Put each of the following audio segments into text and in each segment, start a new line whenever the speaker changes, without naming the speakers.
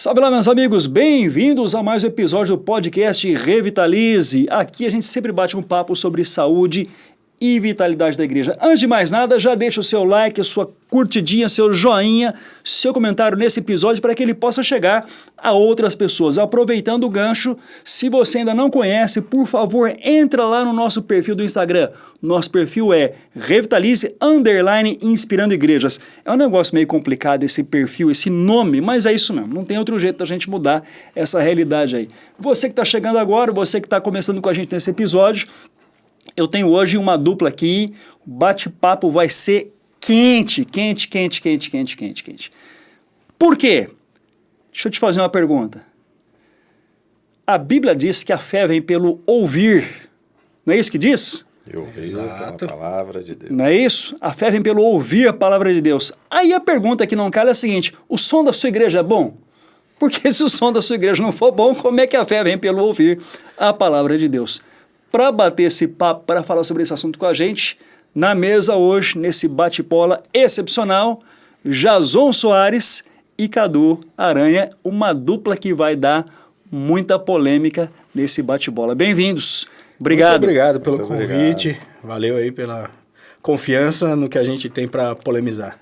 Salve lá, meus amigos, bem-vindos a mais um episódio do podcast Revitalize. Aqui a gente sempre bate um papo sobre saúde e vitalidade da igreja. Antes de mais nada, já deixa o seu like, a sua curtidinha, seu joinha, seu comentário nesse episódio para que ele possa chegar a outras pessoas. Aproveitando o gancho, se você ainda não conhece, por favor, entra lá no nosso perfil do Instagram. Nosso perfil é Revitalize_Inspirando Igrejas. É um negócio meio complicado esse perfil, esse nome, mas é isso mesmo. Não tem outro jeito da gente mudar essa realidade aí. Você que está chegando agora, você que está começando com a gente nesse episódio, eu tenho hoje uma dupla aqui, o bate-papo vai ser quente. Por quê? Deixa eu te fazer uma pergunta. A Bíblia diz que a fé vem pelo ouvir, não é isso que diz?
Eu ouvi a palavra de Deus.
Não é isso? A fé vem pelo ouvir a palavra de Deus. Aí a pergunta que não cala é a seguinte, o som da sua igreja é bom? Porque se o som da sua igreja não for bom, como é que a fé vem pelo ouvir a palavra de Deus? Para bater esse papo, para falar sobre esse assunto com a gente, na mesa hoje, nesse bate-bola excepcional, Jason Soares e Cadu Aranha, uma dupla que vai dar muita polêmica nesse bate-bola. Bem-vindos. Obrigado.
Muito obrigado pelo convite. Valeu aí pela confiança no que a gente tem para polemizar.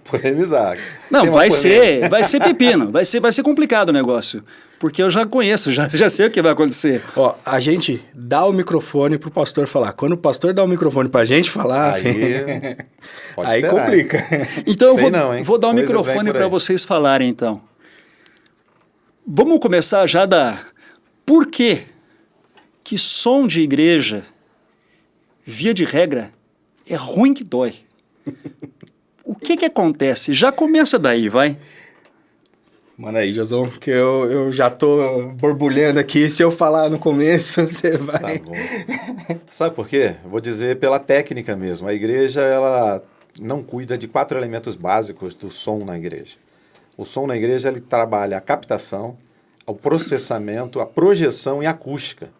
Polemizar.
Não, vai ser pepino, vai ser complicado o negócio, porque eu já conheço, já sei o que vai acontecer.
Ó, a gente dá o microfone pro pastor falar. Quando o pastor dá o microfone pra gente falar, aí complica.
Então vou dar o microfone para vocês falarem então. Vamos começar já da por que som de igreja, via de regra, é ruim que dói. O que acontece? Já começa daí, vai.
Manda aí, Jason, que eu já tô borbulhando aqui. Se eu falar no começo, você vai...
Tá bom. Sabe por quê? Eu vou dizer pela técnica mesmo. A igreja, ela não cuida de 4 elementos básicos do som na igreja. O som na igreja, ele trabalha a captação, o processamento, a projeção e a acústica.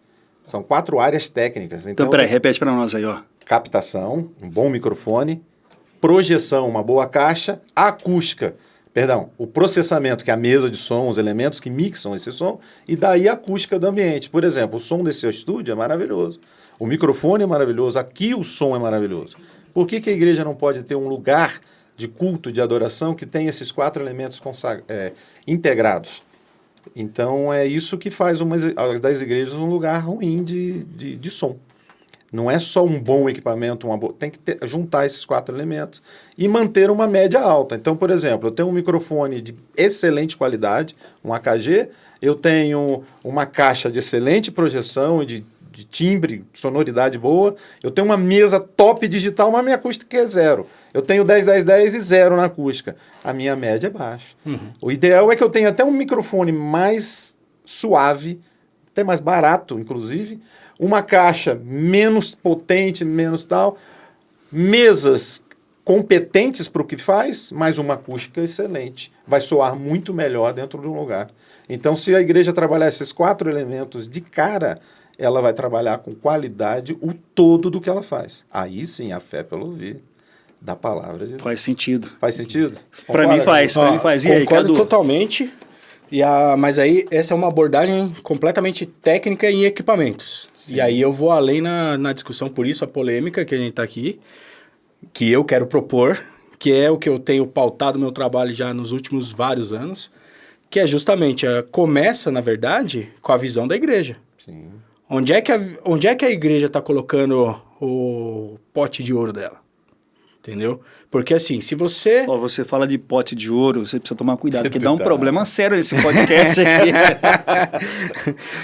São 4 áreas técnicas.
Então peraí, repete para nós aí, ó.
Captação, um bom microfone, projeção, uma boa caixa, a acústica, o processamento, que é a mesa de som, os elementos que mixam esse som, e daí a acústica do ambiente. Por exemplo, o som desse estúdio é maravilhoso, o microfone é maravilhoso, aqui o som é maravilhoso. Por que a igreja não pode ter um lugar de culto, de adoração, que tem esses 4 elementos integrados? Então, é isso que faz das igrejas um lugar ruim de som. Não é só um bom equipamento, tem que juntar esses 4 elementos e manter uma média alta. Então, por exemplo, eu tenho um microfone de excelente qualidade, um AKG, eu tenho uma caixa de excelente projeção e de timbre, sonoridade boa, eu tenho uma mesa top digital, mas a minha acústica é 0. Eu tenho 10 e 0 na acústica. A minha média é baixa. Uhum. O ideal é que eu tenha até um microfone mais suave, até mais barato, inclusive, uma caixa menos potente, menos tal, mesas competentes para o que faz, mas uma acústica excelente. Vai soar muito melhor dentro de um lugar. Então, se a igreja trabalhar esses 4 elementos de cara, ela vai trabalhar com qualidade o todo do que ela faz. Aí sim, a fé pelo ouvir da palavra de Deus.
Faz sentido.
Faz sentido?
Para mim faz. E aí,
concordo totalmente. Mas aí, essa é uma abordagem completamente técnica em equipamentos. Sim. E aí eu vou além na discussão, por isso a polêmica que a gente está aqui, que eu quero propor, que é o que eu tenho pautado meu trabalho já nos últimos vários anos, que é justamente, começa, na verdade, com a visão da igreja.
Sim.
Onde é que a igreja está colocando o pote de ouro dela? Entendeu? Porque assim, se você...
Você fala de pote de ouro, você precisa tomar cuidado, porque dá um problema sério nesse podcast aqui.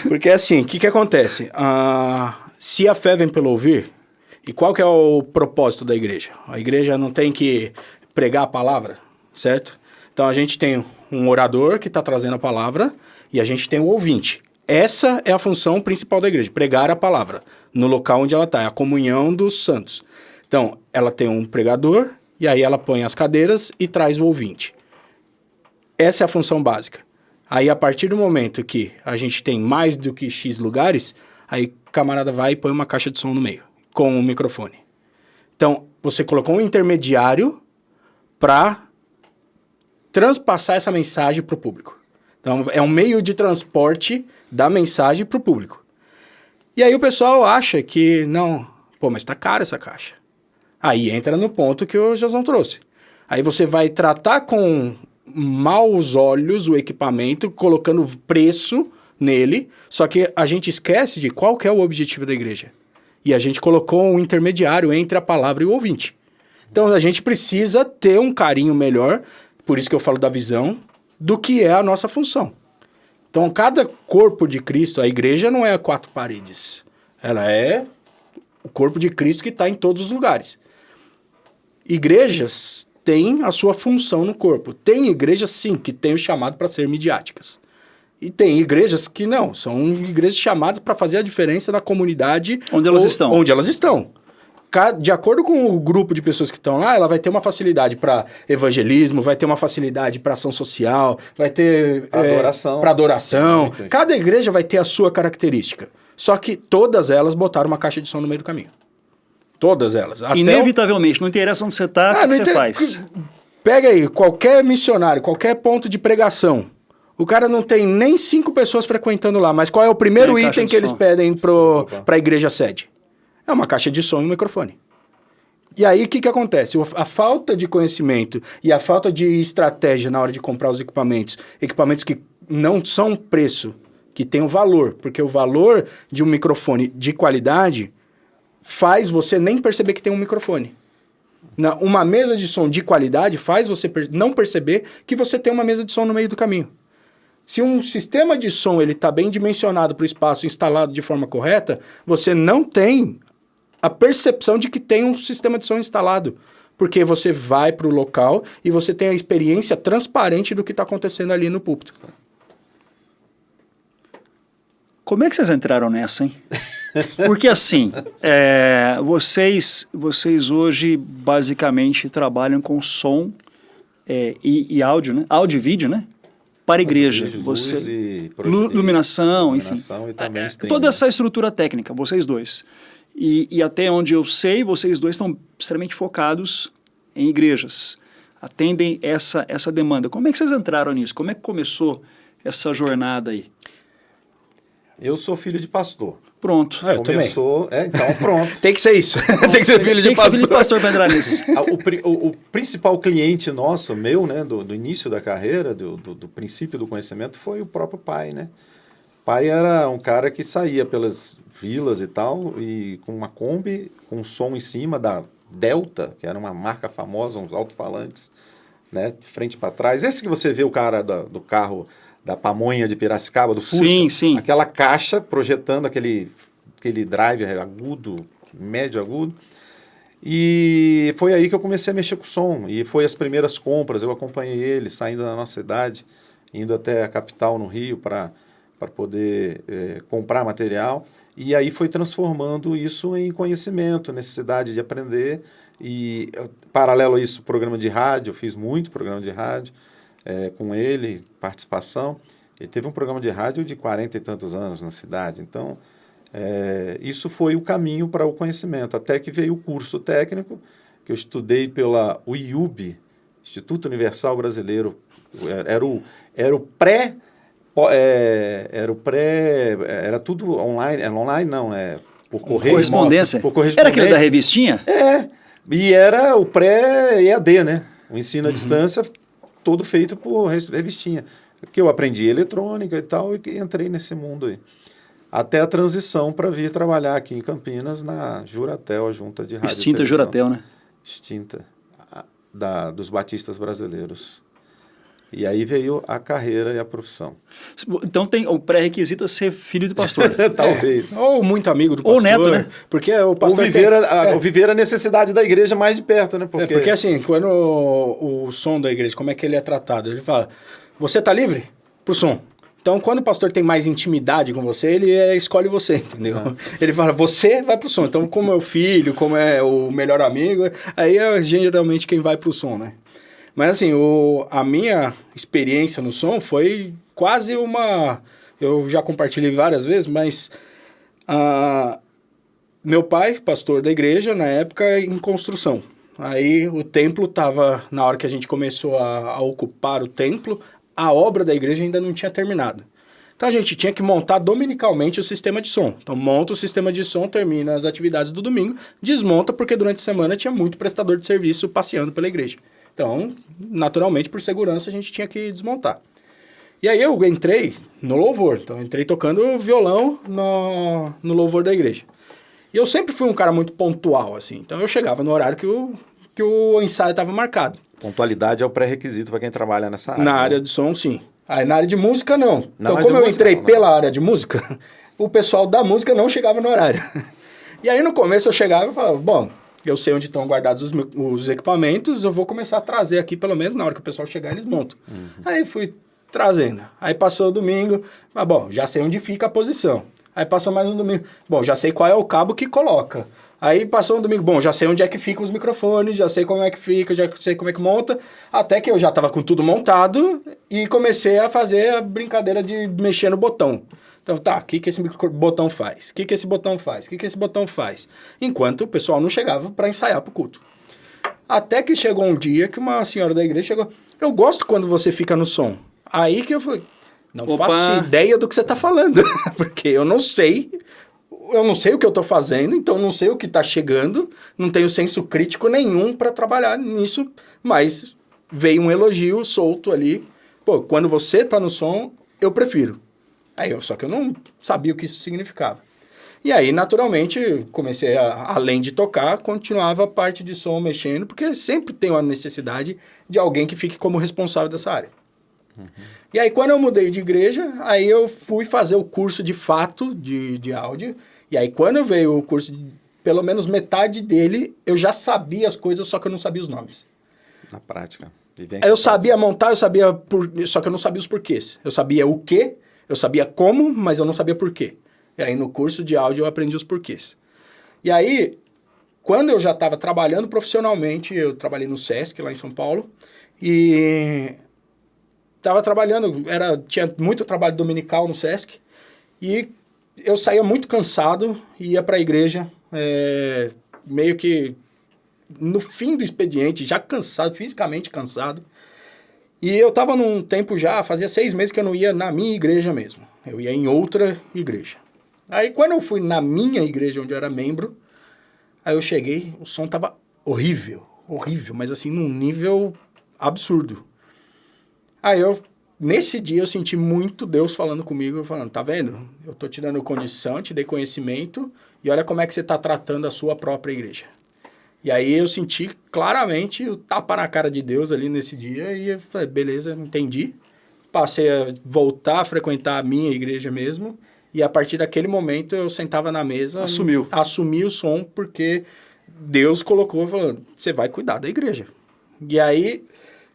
Porque assim, o que acontece? Se a fé vem pelo ouvir, e qual que é o propósito da igreja? A igreja não tem que pregar a palavra, certo? Então a gente tem um orador que está trazendo a palavra e a gente tem o ouvinte. Essa é a função principal da igreja, pregar a palavra no local onde ela está, é a comunhão dos santos. Então, ela tem um pregador, e aí ela põe as cadeiras e traz o ouvinte. Essa é a função básica. Aí, a partir do momento que a gente tem mais do que X lugares, aí o camarada vai e põe uma caixa de som no meio, com um microfone. Então, você colocou um intermediário para transpassar essa mensagem para o público. Então, é um meio de transporte da mensagem para o público. E aí o pessoal acha que, não, pô, mas tá caro essa caixa. Aí entra no ponto que o Josão trouxe. Aí você vai tratar com maus olhos o equipamento, colocando preço nele, só que a gente esquece de qual que é o objetivo da igreja. E a gente colocou um intermediário entre a palavra e o ouvinte. Então a gente precisa ter um carinho melhor, por isso que eu falo da visão, do que é a nossa função. Então cada corpo de Cristo, a igreja não é 4 paredes. Ela é o corpo de Cristo que está em todos os lugares. Igrejas têm a sua função no corpo. Tem igrejas, sim, que têm o chamado para ser midiáticas. E tem igrejas que não, são igrejas chamadas para fazer a diferença na comunidade...
Onde elas estão.
Onde elas estão. De acordo com o grupo de pessoas que estão lá, ela vai ter uma facilidade para evangelismo, vai ter uma facilidade para ação social, vai ter...
Adoração.
Para adoração. Cada igreja vai ter a sua característica. Só que todas elas botaram uma caixa de som no meio do caminho. Todas elas.
Inevitavelmente, não interessa onde você está, o que você faz.
Pega aí, qualquer missionário, qualquer ponto de pregação, o cara não tem nem 5 pessoas frequentando lá, mas qual é o primeiro item que eles pedem para a igreja sede? É uma caixa de som e um microfone. E aí, o que acontece? A falta de conhecimento e a falta de estratégia na hora de comprar os equipamentos que não são preço, que tem um valor, porque o valor de um microfone de qualidade faz você nem perceber que tem um microfone. Uma mesa de som de qualidade faz você não perceber que você tem uma mesa de som no meio do caminho. Se um sistema de som está bem dimensionado para o espaço, instalado de forma correta, você não tem a percepção de que tem um sistema de som instalado. Porque você vai para o local e você tem a experiência transparente do que está acontecendo ali no púlpito.
Como é que vocês entraram nessa, hein? Porque assim, vocês hoje basicamente trabalham com som e áudio, né? Áudio e vídeo, né? Para a igreja. Iluminação, enfim.
E também
toda essa estrutura técnica, vocês dois. E até onde eu sei, vocês dois estão extremamente focados em igrejas. Atendem essa demanda. Como é que vocês entraram nisso? Como é que começou essa jornada aí?
Eu sou filho de pastor.
Pronto.
Eu
Começou, então pronto.
Tem que ser isso. Tem que ser filho de pastor. Tem que ser filho de
pastor para entrar nisso.
O principal cliente nosso, meu, né, do início da carreira, do princípio do conhecimento, foi o próprio pai, né? O pai era um cara que saía pelas vilas e tal, e com uma Kombi, com som em cima da Delta, que era uma marca famosa, uns alto-falantes, né, de frente para trás. Esse que você vê o cara do carro da Pamonha de Piracicaba, do Fusca.
Sim, sim.
Aquela caixa projetando aquele drive agudo, médio agudo. E foi aí que eu comecei a mexer com o som. E foi as primeiras compras, eu acompanhei ele, saindo da nossa cidade, indo até a capital, no Rio, para poder comprar material. E aí foi transformando isso em conhecimento, necessidade de aprender. E, paralelo a isso, programa de rádio, eu fiz muito programa de rádio, com ele, participação. Ele teve um programa de rádio de 40 e tantos anos na cidade. Então, isso foi o caminho para o conhecimento. Até que veio o curso técnico, que eu estudei pela UIUB, Instituto Universal Brasileiro. Era tudo online. Online não, por correio.
Correspondência?
Por correspondência.
Era aquele da revistinha?
E era o pré-EAD, né? O ensino à distância, todo feito por revistinha. Que eu aprendi eletrônica e tal, e entrei nesse mundo aí. Até a transição para vir trabalhar aqui em Campinas, na Juratel, a junta de rádio.
Extinta Juratel, né?
Extinta, dos batistas brasileiros. E aí veio a carreira e a profissão.
Então tem o pré-requisito é ser filho de pastor.
Talvez.
Ou muito amigo do pastor.
Ou neto, né?
Porque o pastor
ou viver a necessidade da igreja mais de perto, né?
Porque assim, quando o som da igreja, como é que ele é tratado? Ele fala, você tá livre pro som. Então, quando o pastor tem mais intimidade com você, ele escolhe você, entendeu? Ele fala, você vai pro som. Então, como é o filho, como é o melhor amigo, aí é geralmente quem vai pro som, né? Mas assim, a minha experiência no som foi quase uma... Eu já compartilhei várias vezes, mas... meu pai, pastor da igreja, na época, em construção. Aí o templo estava... Na hora que a gente começou a ocupar o templo, a obra da igreja ainda não tinha terminado. Então a gente tinha que montar dominicalmente o sistema de som. Então monta o sistema de som, termina as atividades do domingo, desmonta, porque durante a semana tinha muito prestador de serviço passeando pela igreja. Então, naturalmente, por segurança, a gente tinha que desmontar. E aí eu entrei no louvor. Então eu entrei tocando violão no louvor da igreja. E eu sempre fui um cara muito pontual, assim. Então eu chegava no horário que o ensaio estava marcado.
Pontualidade é o pré-requisito para quem trabalha nessa área.
Na área de som, sim. Aí na área de música, não. Então, como eu entrei
não.
pela área de música, o pessoal da música não chegava no horário. E aí, no começo, eu chegava e falava, bom, eu sei onde estão guardados os equipamentos, eu vou começar a trazer aqui, pelo menos na hora que o pessoal chegar, eles montam. Uhum. Aí fui trazendo. Aí passou o domingo, mas bom, já sei onde fica a posição. Aí passou mais um domingo, bom, já sei qual é o cabo que coloca. Aí passou um domingo, bom, já sei onde é que ficam os microfones, já sei como é que fica, já sei como é que monta, até que eu já estava com tudo montado e comecei a fazer a brincadeira de mexer no botão. Então, tá, o que esse botão faz? O que esse botão faz? O que esse botão faz? Enquanto o pessoal não chegava para ensaiar para o culto. Até que chegou um dia que uma senhora da igreja chegou, eu gosto quando você fica no som. Aí que eu falei, não faço ideia do que você está falando, porque eu não sei o que eu estou fazendo, então não sei o que está chegando, não tenho senso crítico nenhum para trabalhar nisso, mas veio um elogio solto ali. Pô, quando você está no som, eu prefiro. Só que eu não sabia o que isso significava. E aí, naturalmente, comecei além de tocar, continuava a parte de som mexendo, porque sempre tem uma necessidade de alguém que fique como responsável dessa área. Uhum. E aí, quando eu mudei de igreja, aí eu fui fazer o curso de fato de áudio. E aí, quando veio o curso, pelo menos metade dele, eu já sabia as coisas, só que eu não sabia os nomes.
Na prática.
Eu sabia montar, só que eu não sabia os porquês. Eu sabia o quê, eu sabia como, mas eu não sabia porquê. E aí, no curso de áudio, eu aprendi os porquês. E aí, quando eu já estava trabalhando profissionalmente, eu trabalhei no Sesc, lá em São Paulo, e estava trabalhando, tinha muito trabalho dominical no Sesc, e eu saía muito cansado e ia para a igreja, meio que no fim do expediente, já cansado, fisicamente cansado. E eu estava num tempo já, fazia 6 meses que eu não ia na minha igreja mesmo. Eu ia em outra igreja. Aí quando eu fui na minha igreja, onde eu era membro, aí eu cheguei, o som estava horrível, mas assim, num nível absurdo. Aí nesse dia eu senti muito Deus falando comigo, falando, tá vendo? Eu tô te dando condição, te dei conhecimento, e olha como é que você tá tratando a sua própria igreja. E aí eu senti claramente o tapa na cara de Deus ali nesse dia, e eu falei, beleza, entendi. Passei a voltar a frequentar a minha igreja mesmo, e a partir daquele momento eu sentava na mesa, assumi o som, porque Deus colocou, falou, você vai cuidar da igreja. E aí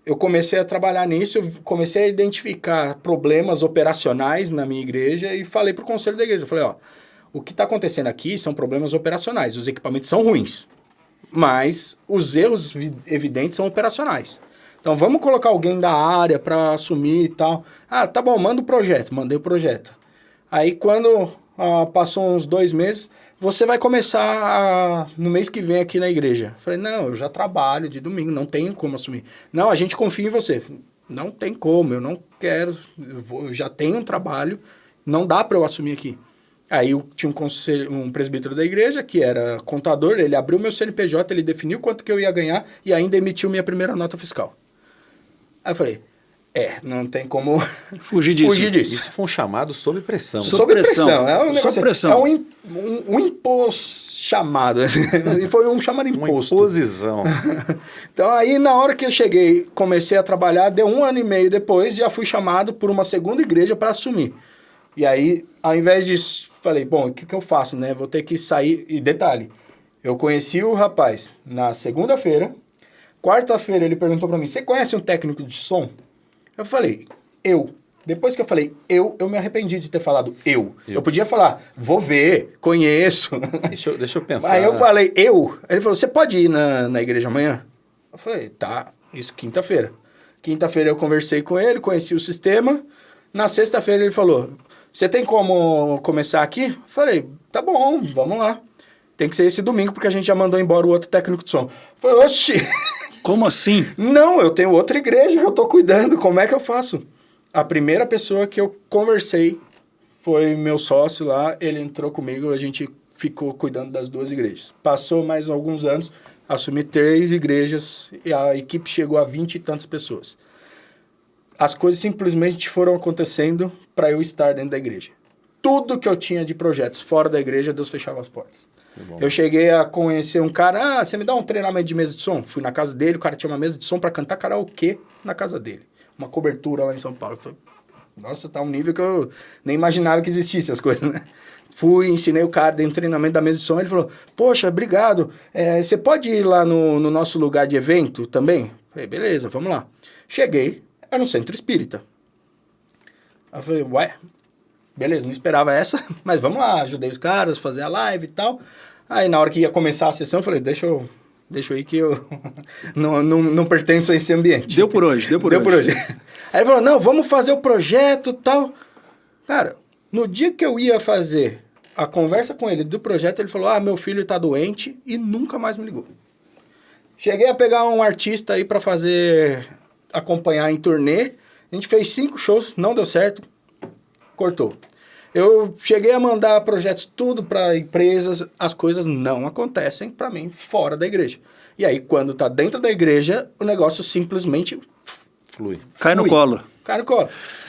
eu comecei a trabalhar nisso, eu comecei a identificar problemas operacionais na minha igreja e falei para o conselho da igreja, eu falei, o que está acontecendo aqui são problemas operacionais, os equipamentos são ruins, mas os erros evidentes são operacionais. Então vamos colocar alguém da área para assumir e tal. Tá bom, manda o projeto, mandei o projeto. Aí quando passou uns 2 meses, você vai começar no mês que vem aqui na igreja. Eu falei, não, eu já trabalho de domingo, não tenho como assumir. Não, a gente confia em você. Não tem como, eu não quero, eu já tenho um trabalho, não dá para eu assumir aqui. Aí eu tinha um presbítero da igreja, que era contador, ele abriu meu CNPJ, ele definiu quanto que eu ia ganhar e ainda emitiu minha primeira nota fiscal. Aí eu falei, não tem como
fugir disso.
Isso foi um chamado sob pressão.
Sob pressão. É um negócio,
pressão.
É um imposto chamado. E foi um chamado imposto.
Uma imposição.
Então, aí, na hora que eu cheguei, comecei a trabalhar, deu 1 ano e meio depois, já fui chamado por uma segunda igreja para assumir. E aí, ao invés disso, falei, bom, o que eu faço, né? Vou ter que sair. E detalhe, eu conheci o rapaz na segunda-feira. Quarta-feira, ele perguntou para mim, você conhece um técnico de som? Eu falei, Depois que eu falei eu me arrependi de ter falado eu. Eu podia falar, vou ver, conheço.
Deixa eu pensar.
Aí eu falei, Ele falou, você pode ir na igreja amanhã? Eu falei, tá, isso quinta-feira. Quinta-feira eu conversei com ele, conheci o sistema. Na sexta-feira ele falou, você tem como começar aqui? Eu falei, tá bom, vamos lá. Tem que ser esse domingo, porque a gente já mandou embora o outro técnico de som. Eu falei, oxi...
Como assim?
Não, eu tenho outra igreja que eu tô cuidando, como é que eu faço? A primeira pessoa que eu conversei foi meu sócio lá, ele entrou comigo, a gente ficou cuidando das 2 igrejas. Passou mais alguns anos, assumi 3 igrejas e a equipe chegou a 20 e tantas pessoas. As coisas simplesmente foram acontecendo para eu estar dentro da igreja. Tudo que eu tinha de projetos fora da igreja, Deus fechava as portas. Eu cheguei a conhecer um cara, você me dá um treinamento de mesa de som? Fui na casa dele, o cara tinha uma mesa de som para cantar karaokê na casa dele. Uma cobertura lá em São Paulo. Eu falei, nossa, tá um nível que eu nem imaginava que existisse as coisas, né? Fui, ensinei o cara, dei um treinamento da mesa de som, ele falou, poxa, obrigado, você pode ir lá no nosso lugar de evento também? Falei, beleza, vamos lá. Cheguei, era um centro espírita. Aí eu falei, ué, beleza, não esperava essa, mas vamos lá, ajudei os caras a fazer a live e tal. Aí na hora que ia começar a sessão, eu falei, deixa eu ir que eu não pertenço a esse ambiente.
Deu por hoje.
Aí ele falou, não, vamos fazer o projeto e tal. Cara, no dia que eu ia fazer a conversa com ele do projeto, ele falou, meu filho tá doente e nunca mais me ligou. Cheguei a pegar um artista aí pra acompanhar em turnê. A gente fez 5 shows, não deu certo, cortou. Eu cheguei a mandar projetos tudo para empresas, as coisas não acontecem para mim fora da igreja. E aí, quando tá dentro da igreja, o negócio simplesmente
Flui.
Cai no colo.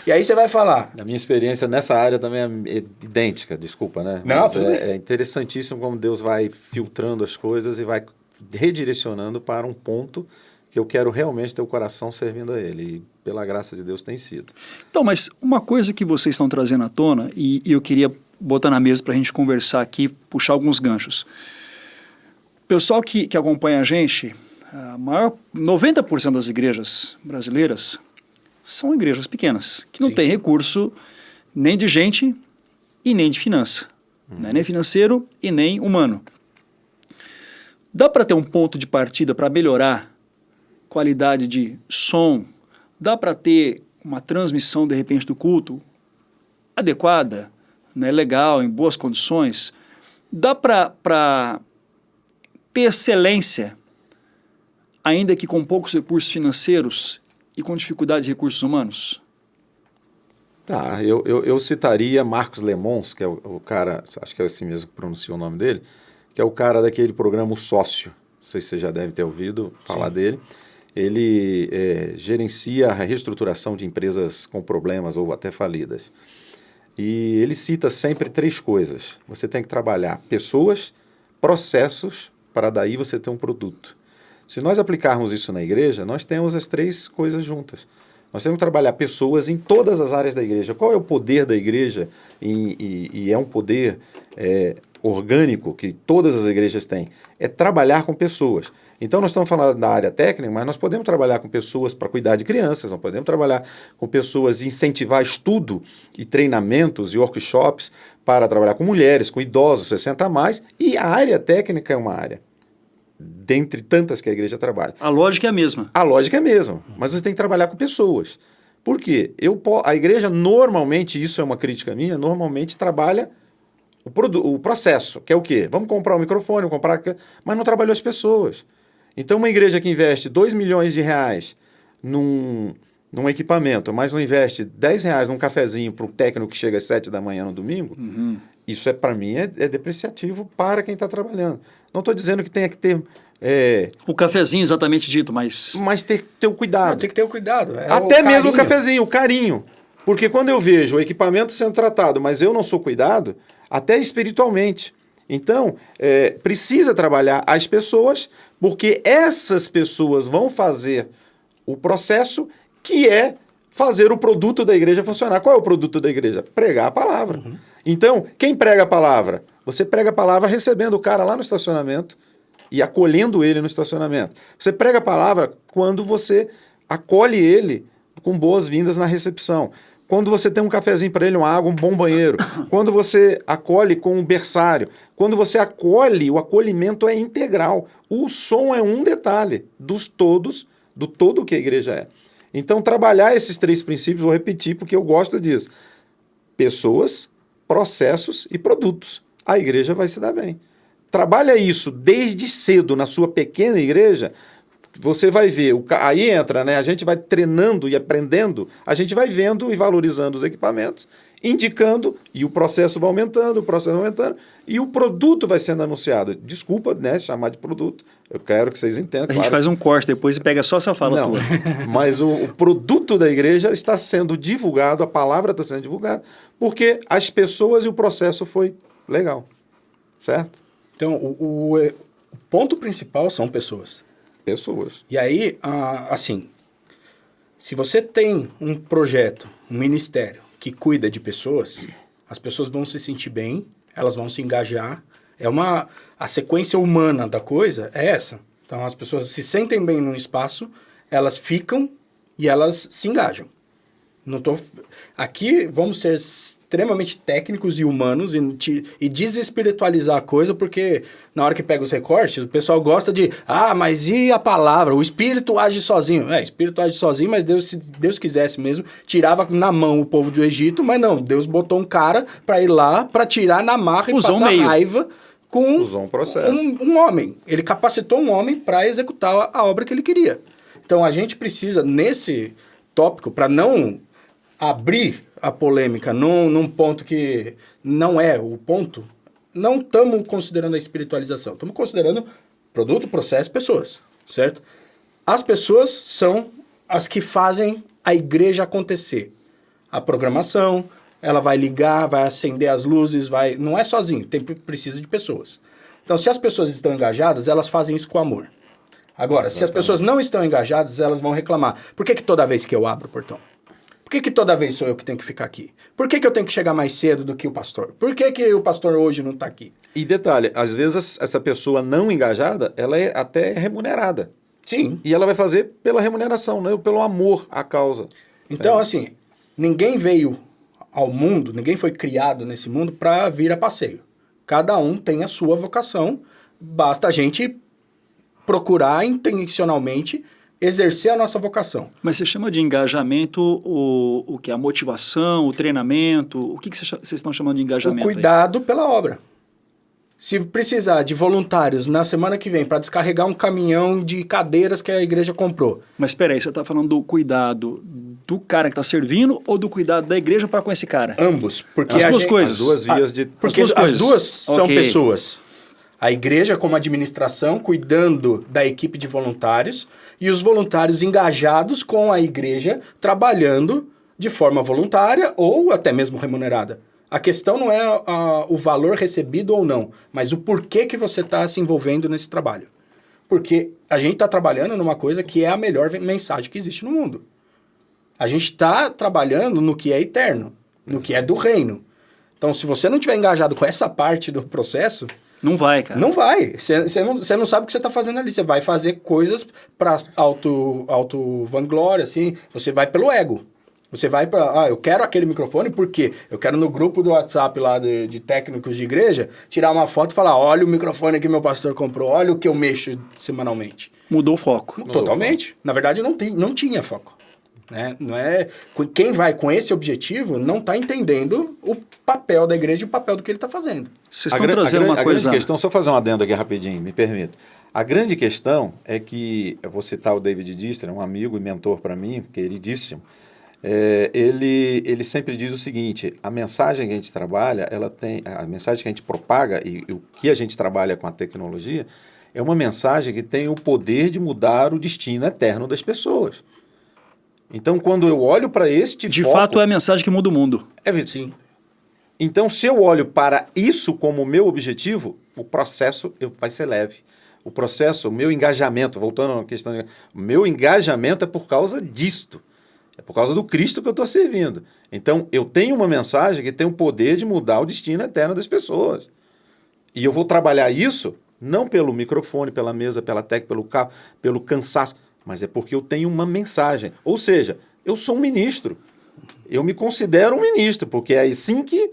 E aí você vai falar...
A minha experiência nessa área também é idêntica, desculpa, né?
Não,
mas
tudo bem.
é interessantíssimo como Deus vai filtrando as coisas e vai redirecionando para um ponto que eu quero realmente ter o coração servindo a Ele. E, pela graça de Deus, tem sido.
Então, mas uma coisa que vocês estão trazendo à tona, e eu queria botar na mesa para a gente conversar aqui, puxar alguns ganchos. O pessoal que acompanha a gente, 90% das igrejas brasileiras são igrejas pequenas, que não têm recurso nem de gente e nem de finança. Né? Nem financeiro e nem humano. Dá para ter um ponto de partida para melhorar qualidade de som, dá para ter uma transmissão, de repente, do culto adequada, né, legal, em boas condições, dá para ter excelência, ainda que com poucos recursos financeiros e com dificuldade de recursos humanos?
Tá, eu citaria Marcos Lemons, que é o cara, acho que é assim mesmo que pronuncia o nome dele, que é o cara daquele programa O Sócio. Não sei se você já deve ter ouvido falar dele. Ele gerencia a reestruturação de empresas com problemas ou até falidas. E ele cita sempre 3 coisas. Você tem que trabalhar pessoas, processos, para daí você ter um produto. Se nós aplicarmos isso na igreja, nós temos as 3 coisas juntas. Nós temos que trabalhar pessoas em todas as áreas da igreja. Qual é o poder da igreja? E é um poder orgânico que todas as igrejas têm. É trabalhar com pessoas. Então, nós estamos falando da área técnica, mas nós podemos trabalhar com pessoas para cuidar de crianças, nós podemos trabalhar com pessoas e incentivar estudo e treinamentos e workshops para trabalhar com mulheres, com idosos, 60 a mais, e a área técnica é uma área, dentre tantas que a igreja trabalha.
A lógica é a mesma.
A lógica é a mesma, mas você tem que trabalhar com pessoas. Por quê? A igreja normalmente, isso é uma crítica minha, normalmente trabalha o processo, que é o quê? Vamos comprar um microfone, mas não trabalhou as pessoas. Então, uma igreja que investe 2 milhões de reais num equipamento, mas não investe 10 reais num cafezinho para o técnico que chega às 7 da manhã no domingo, isso para mim é depreciativo para quem está trabalhando. Não estou dizendo que tenha que ter...
O cafezinho, exatamente dito, mas...
Mas ter o cuidado.
Tem que ter o cuidado.
Até mesmo o cafezinho, o carinho. Porque quando eu vejo o equipamento sendo tratado, mas eu não sou cuidado, até espiritualmente. Então, precisa trabalhar as pessoas, porque essas pessoas vão fazer o processo que é fazer o produto da igreja funcionar. Qual é o produto da igreja? Pregar a palavra. Então, quem prega a palavra? Você prega a palavra recebendo o cara lá no estacionamento e acolhendo ele no estacionamento. Você prega a palavra quando você acolhe ele com boas-vindas na recepção. Quando você tem um cafezinho para ele, uma água, um bom banheiro. Quando você acolhe com um berçário. Quando você acolhe, o acolhimento é integral. O som é um detalhe do todo que a igreja é. Então, trabalhar esses 3 princípios, vou repetir porque eu gosto disso. Pessoas, processos e produtos. A igreja vai se dar bem. Trabalha isso desde cedo na sua pequena igreja, você vai ver, aí entra, né? A gente vai treinando e aprendendo, a gente vai vendo e valorizando os equipamentos, indicando, e o processo vai aumentando, e o produto vai sendo anunciado. Desculpa, né, chamar de produto, eu quero que vocês entendam.
A gente faz um corte depois e pega só essa fala tua.
Mas o produto da igreja está sendo divulgado, a palavra está sendo divulgada, porque as pessoas e o processo foi legal, certo?
Então, o ponto principal são pessoas.
Pessoas.
E aí, assim, se você tem um projeto, um ministério que cuida de pessoas, as pessoas vão se sentir bem, elas vão se engajar. A sequência humana da coisa é essa. Então, as pessoas se sentem bem num espaço, elas ficam e elas se engajam. Aqui vamos ser extremamente técnicos e humanos e desespiritualizar a coisa, porque na hora que pega os recortes, o pessoal gosta de, mas e a palavra? O Espírito age sozinho. O Espírito age sozinho, mas Deus, se Deus quisesse mesmo, tirava na mão o povo do Egito, mas não, Deus botou um cara para ir lá, para tirar na marra e passar raiva com um homem. Ele capacitou um homem para executar a obra que ele queria. Então a gente precisa, nesse tópico, para não abrir a polêmica num ponto que não é o ponto, não estamos considerando a espiritualização, estamos considerando produto, processo, pessoas, certo? As pessoas são as que fazem a igreja acontecer. A programação, ela vai ligar, vai acender as luzes, não é sozinho, precisa de pessoas. Então, se as pessoas estão engajadas, elas fazem isso com amor. Agora, se as pessoas não estão engajadas, elas vão reclamar. Por que toda vez que eu abro o portão? Por que toda vez sou eu que tenho que ficar aqui? Por que eu tenho que chegar mais cedo do que o pastor? Por que o pastor hoje não está aqui?
E detalhe, às vezes essa pessoa não engajada, ela é até remunerada.
Sim.
E ela vai fazer pela remuneração, não pelo amor à causa.
Então, assim, ninguém veio ao mundo, ninguém foi criado nesse mundo para vir a passeio. Cada um tem a sua vocação, basta a gente procurar intencionalmente exercer a nossa vocação.
Mas você chama de engajamento o que? A motivação, o treinamento? O que vocês estão chamando de engajamento?
O cuidado pela obra. Se precisar de voluntários na semana que vem para descarregar um caminhão de cadeiras que a igreja comprou.
Mas espera aí, você está falando do cuidado do cara que está servindo ou do cuidado da igreja para com esse cara?
Ambos. Porque
as duas coisas.
As duas vias de...
Porque as duas são pessoas. A igreja como administração, cuidando da equipe de voluntários, e os voluntários engajados com a igreja, trabalhando de forma voluntária ou até mesmo remunerada. A questão não é o valor recebido ou não, mas o porquê que você está se envolvendo nesse trabalho. Porque a gente está trabalhando numa coisa que é a melhor mensagem que existe no mundo. A gente está trabalhando no que é eterno, no que é do reino. Então, se você não estiver engajado com essa parte do processo...
Não vai, cara.
Não vai. Você não sabe o que você está fazendo ali. Você vai fazer coisas para auto-vanglória, assim. Você vai pelo ego. Você vai para... eu quero aquele microfone porque eu quero no grupo do WhatsApp lá de técnicos de igreja tirar uma foto e falar, olha o microfone que meu pastor comprou, olha o que eu mexo semanalmente.
Mudou o foco.
Totalmente. Na verdade, não tinha foco. Né? Não é... Quem vai com esse objetivo não está entendendo o papel da igreja e o papel do que ele está fazendo.
Vocês estão trazendo uma coisa...
A grande questão, só fazer um adendo aqui rapidinho, me permita. A grande questão é que, eu vou citar o David Dister, um amigo e mentor para mim, queridíssimo, ele sempre diz o seguinte, a mensagem que a gente trabalha, a mensagem que a gente propaga e o que a gente trabalha com a tecnologia, é uma mensagem que tem o poder de mudar o destino eterno das pessoas. Então, quando eu olho para este
de fato, é a mensagem que muda o mundo.
Sim.
Então, se eu olho para isso como meu objetivo, o processo vai ser leve. O processo, o meu engajamento, voltando à questão, o meu engajamento é por causa disto. É por causa do Cristo que eu estou servindo. Então, eu tenho uma mensagem que tem o poder de mudar o destino eterno das pessoas. E eu vou trabalhar isso não pelo microfone, pela mesa, pela técnica, pelo carro, pelo cansaço, mas é porque eu tenho uma mensagem. Ou seja, eu sou um ministro. Eu me considero um ministro, porque é assim que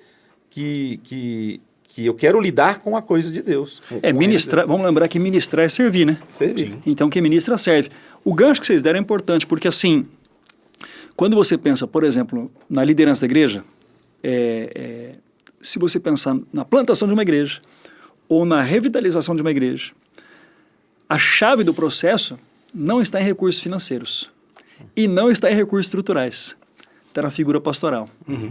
eu quero lidar com a coisa de Deus.
Ministrar, vamos lembrar que ministrar é servir, né?
Servir.
Então, quem ministra serve. O gancho que vocês deram é importante, porque assim, quando você pensa, por exemplo, na liderança da igreja, se você pensar na plantação de uma igreja ou na revitalização de uma igreja, a chave do processo não está em recursos financeiros e não está em recursos estruturais. Está na figura pastoral.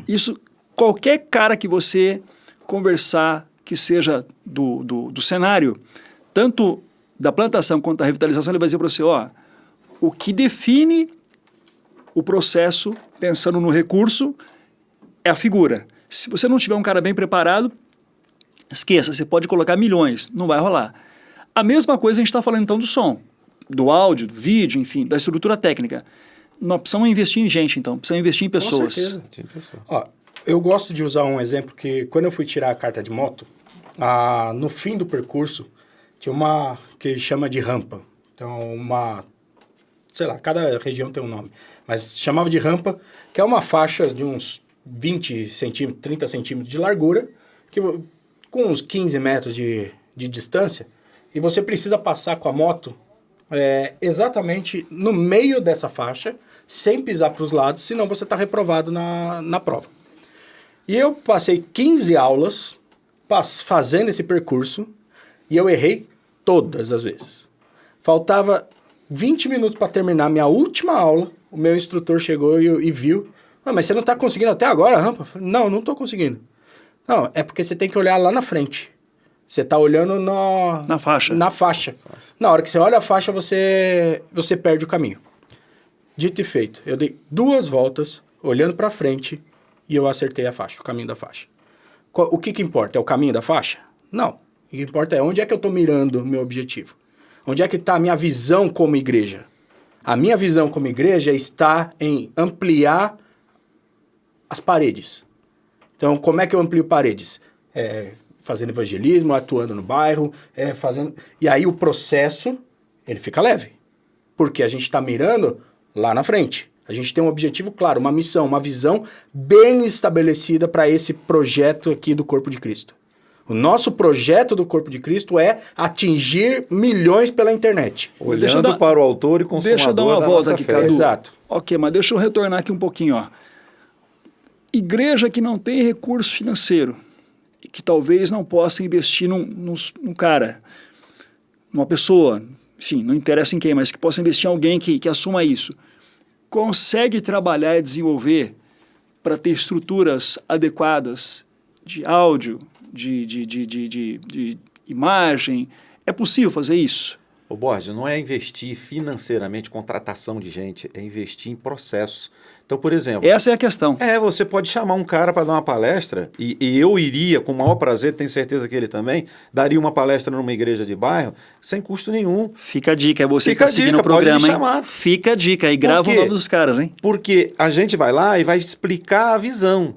Isso, qualquer cara que você conversar que seja do cenário, tanto da plantação quanto da revitalização, ele vai dizer para você, ó, o que define o processo, pensando no recurso, é a figura. Se você não tiver um cara bem preparado, esqueça, você pode colocar milhões, não vai rolar. A mesma coisa a gente está falando então do som, do áudio, do vídeo, enfim, da estrutura técnica. Nós precisamos investir em gente, então, precisamos investir em pessoas.
Com certeza.
Ó, eu gosto de usar um exemplo que quando eu fui tirar a carta de moto, no fim do percurso, tinha uma que chama de rampa. Então, sei lá, cada região tem um nome, mas chamava de rampa, que é uma faixa de uns 20 centímetros, 30 centímetros de largura, com uns 15 metros de distância, e você precisa passar com a moto exatamente no meio dessa faixa, sem pisar para os lados, senão você está reprovado na prova. E eu passei 15 aulas fazendo esse percurso, e eu errei todas as vezes. Faltava 20 minutos para terminar minha última aula, o meu instrutor chegou e viu, mas você não está conseguindo até agora a rampa? Eu falei, não estou conseguindo. Não, é porque você tem que olhar lá na frente. Você está olhando
na faixa.
Na faixa. Na hora que você olha a faixa, você perde o caminho. Dito e feito, eu dei 2 voltas, olhando para frente, e eu acertei a faixa, o caminho da faixa. O que importa? É o caminho da faixa? Não. O que importa é onde é que eu estou mirando o meu objetivo. Onde é que está a minha visão como igreja? A minha visão como igreja está em ampliar as paredes. Então, como é que eu amplio paredes? Fazendo evangelismo, atuando no bairro, fazendo... E aí o processo, ele fica leve. Porque a gente está mirando lá na frente. A gente tem um objetivo claro, uma missão, uma visão bem estabelecida para esse projeto aqui do Corpo de Cristo. O nosso projeto do Corpo de Cristo é atingir milhões pela internet.
Olhando para o autor e consumador
deixa eu dar uma
da
volta
nossa
aqui,
fé.
Cadu.
Exato.
Ok, mas deixa eu retornar aqui um pouquinho, ó. Igreja que não tem recurso financeiro e que talvez não possa investir num cara, numa pessoa, enfim, não interessa em quem, mas que possa investir em alguém que assuma isso, consegue trabalhar e desenvolver para ter estruturas adequadas de áudio, de imagem. É possível fazer isso?
Ô Borges, não é investir financeiramente, contratação de gente, é investir em processos. Então, por exemplo...
Essa é a questão.
Você pode chamar um cara para dar uma palestra, e eu iria, com o maior prazer, tenho certeza que ele também, daria uma palestra numa igreja de bairro, sem custo nenhum.
Fica a dica, é você que está seguindo o
pode
programa,
me
hein?
chamar.
Fica a dica, e grava o nome dos caras, hein?
Porque a gente vai lá e vai explicar a visão.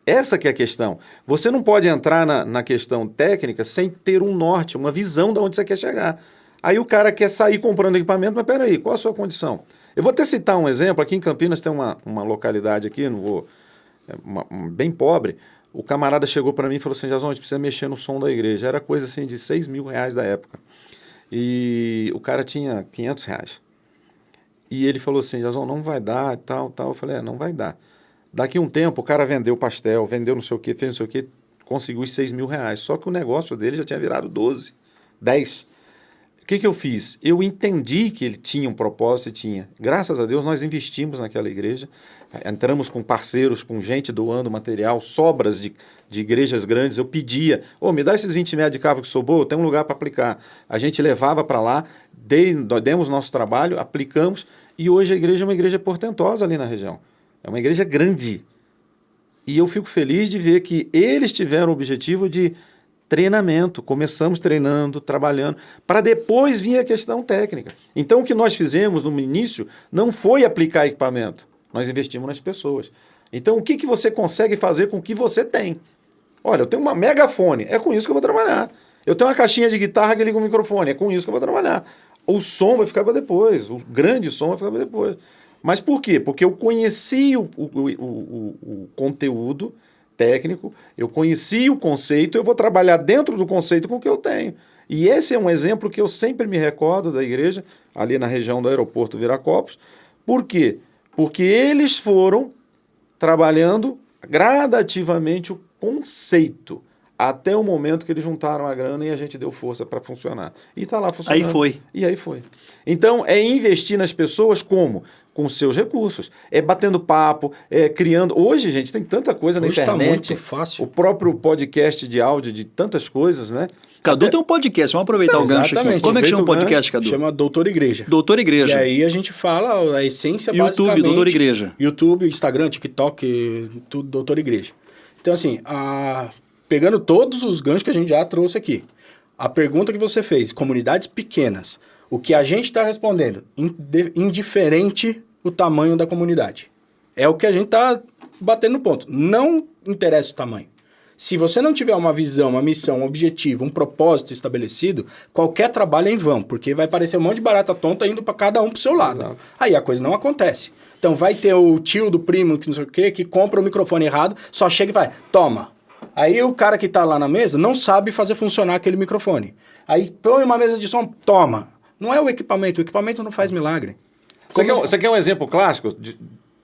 Essa que é a questão. Você não pode entrar na questão técnica sem ter um norte, uma visão de onde você quer chegar. Aí o cara quer sair comprando equipamento, mas peraí, qual a sua condição? Eu vou até citar um exemplo, aqui em Campinas tem uma localidade aqui, bem pobre, o camarada chegou para mim e falou assim, Jason, a gente precisa mexer no som da igreja. Era coisa assim de R$6.000 da época. E o cara tinha R$500. E ele falou assim, Jason, não vai dar, tal. Eu falei, não vai dar. Daqui um tempo o cara vendeu pastel, vendeu não sei o que, fez não sei o que, conseguiu os R$6.000. Só que o negócio dele já tinha virado 12, 10. O que eu fiz? Eu entendi que ele tinha um propósito e tinha. Graças a Deus, nós investimos naquela igreja, entramos com parceiros, com gente doando material, sobras de igrejas grandes. Eu pedia, me dá esses 20 metros de cabo que sobrou, tem um lugar para aplicar. A gente levava para lá, demos nosso trabalho, aplicamos, e hoje a igreja é uma igreja portentosa ali na região. É uma igreja grande. E eu fico feliz de ver que eles tiveram o objetivo de treinamento, começamos treinando, trabalhando, para depois vir a questão técnica. Então, o que nós fizemos no início não foi aplicar equipamento, nós investimos nas pessoas. Então, o que você consegue fazer com o que você tem? Olha, eu tenho uma megafone, é com isso que eu vou trabalhar. Eu tenho uma caixinha de guitarra que liga o microfone, é com isso que eu vou trabalhar. O som vai ficar para depois, o grande som vai ficar para depois. Mas por quê? Porque eu conheci o conteúdo técnico, eu conheci o conceito, eu vou trabalhar dentro do conceito com o que eu tenho. E esse é um exemplo que eu sempre me recordo da igreja, ali na região do aeroporto Viracopos. Por quê? Porque eles foram trabalhando gradativamente o conceito. até o momento que eles juntaram a grana e a gente deu força para funcionar. E está lá funcionando.
Aí foi.
E aí foi. Então, é investir nas pessoas como? Com os seus recursos. É batendo papo, é criando... Hoje, gente, tem tanta coisa na
Hoje tá
internet.
muito fácil.
O próprio podcast de áudio de tantas coisas, né?
Cadu tem um podcast, vamos aproveitar o gancho aqui.
Exatamente.
Como é que chama o
Aproveita o
podcast, Cadu?
Chama Doutor Igreja.
Doutor Igreja.
E aí a gente fala a essência
YouTube,
basicamente...
Doutor Igreja.
YouTube, Instagram, TikTok, tudo Doutor Igreja. Então, assim, pegando todos os ganchos que a gente já trouxe aqui, a pergunta que você fez, comunidades pequenas, o que a gente está respondendo, indiferente o tamanho da comunidade. É o que a gente está batendo no ponto. Não interessa o tamanho. Se você não tiver uma visão, uma missão, um objetivo, um propósito estabelecido, qualquer trabalho é em vão, porque vai parecer um monte de barata tonta indo para cada um pro seu lado.
Exato.
Aí a coisa não acontece. Então vai ter o tio do primo, que não sei o quê, que compra o microfone errado, só chega e vai, toma. Aí o cara que tá lá na mesa não sabe fazer funcionar aquele microfone. Aí põe uma mesa de som, toma. Não é o equipamento não faz milagre.
Você quer um exemplo clássico?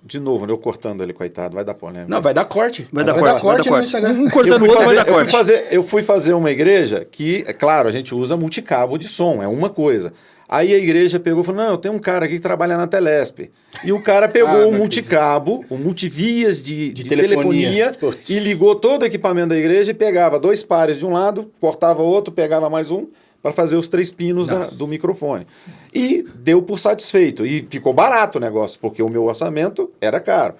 De novo, eu cortando ele, coitado, vai dar polêmica.
Não, vai dar corte.
Vai dar corte
no
no
Instagram.
Um cortando o outro vai dar corte.
Eu fui fazer uma igreja que, é claro, a gente usa multicabo de som, é uma coisa. Aí a igreja pegou e falou, não, eu tenho um cara aqui que trabalha na Telesp. E o cara pegou o multicabo, o multivias de telefonia e ligou todo o equipamento da igreja e pegava 2 pares de um lado, cortava outro, pegava mais um, para fazer os 3 pinos do microfone. E deu por satisfeito. E ficou barato o negócio, porque o meu orçamento era caro.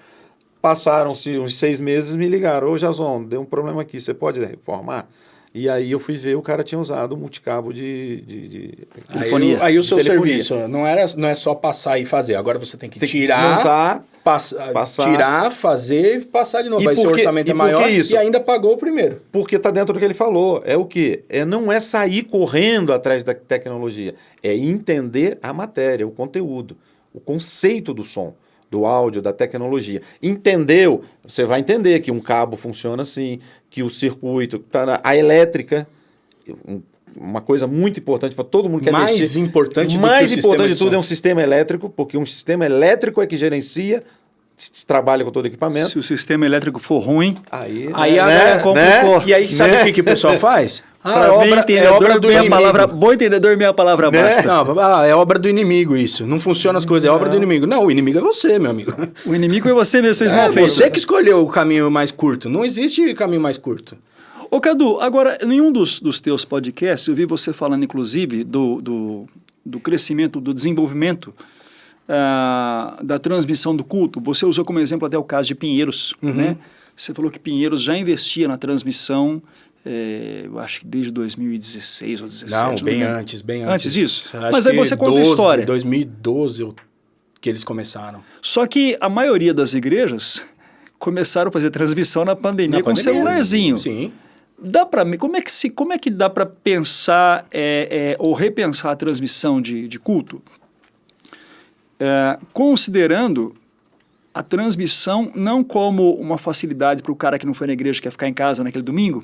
Passaram-se uns 6 meses, me ligaram. Ô, Jason, deu um problema aqui, você pode reformar? E aí eu fui ver, o cara tinha usado o multicabo de
telefonia.
Aí o seu
telefonia.
serviço não é só passar e fazer. Agora você tem que tirar,
desmontar,
passar, tirar, fazer e passar de novo.
E
Aí seu orçamento é maior
isso?
E ainda pagou o primeiro.
Porque está dentro do que ele falou. É o quê? Não é sair correndo atrás da tecnologia. É entender a matéria, o conteúdo, o conceito do som, do áudio, da tecnologia. Entendeu? Você vai entender que um cabo funciona assim, que o circuito, a elétrica, uma coisa muito importante para todo mundo que
mais
mexer.
Importante
mais
do que
importante de
som.
tudo é um sistema elétrico, porque um sistema elétrico é que gerencia, trabalha com todo equipamento.
Se o sistema elétrico for ruim,
Aí
complicou.
E aí sabe o que o pessoal faz?
Pra bem entendedor,
é obra do
minha
inimigo.
palavra, bom entendedor, minha palavra basta.
Não, é obra do inimigo isso. Não funciona as coisas, é obra do inimigo. Não, o inimigo é você, meu amigo.
O inimigo é você mesmo, vocês mal feitos.
Você que escolheu o caminho mais curto. Não existe caminho mais curto.
Ô, Cadu, agora, em um dos teus podcasts, eu vi você falando, inclusive, do crescimento, do desenvolvimento da transmissão do culto. Você usou como exemplo até o caso de Pinheiros, né? Você falou que Pinheiros já investia na transmissão, eu acho que desde 2016 ou 2017.
Não, bem antes.
Antes disso?
Acho
Mas aí você conta a história.
2012 que eles começaram.
Só que a maioria das igrejas começaram a fazer transmissão na pandemia com um celularzinho.
Sim.
Como é que dá para pensar ou repensar a transmissão de culto? Considerando a transmissão não como uma facilidade para o cara que não foi na igreja, que quer ficar em casa naquele domingo,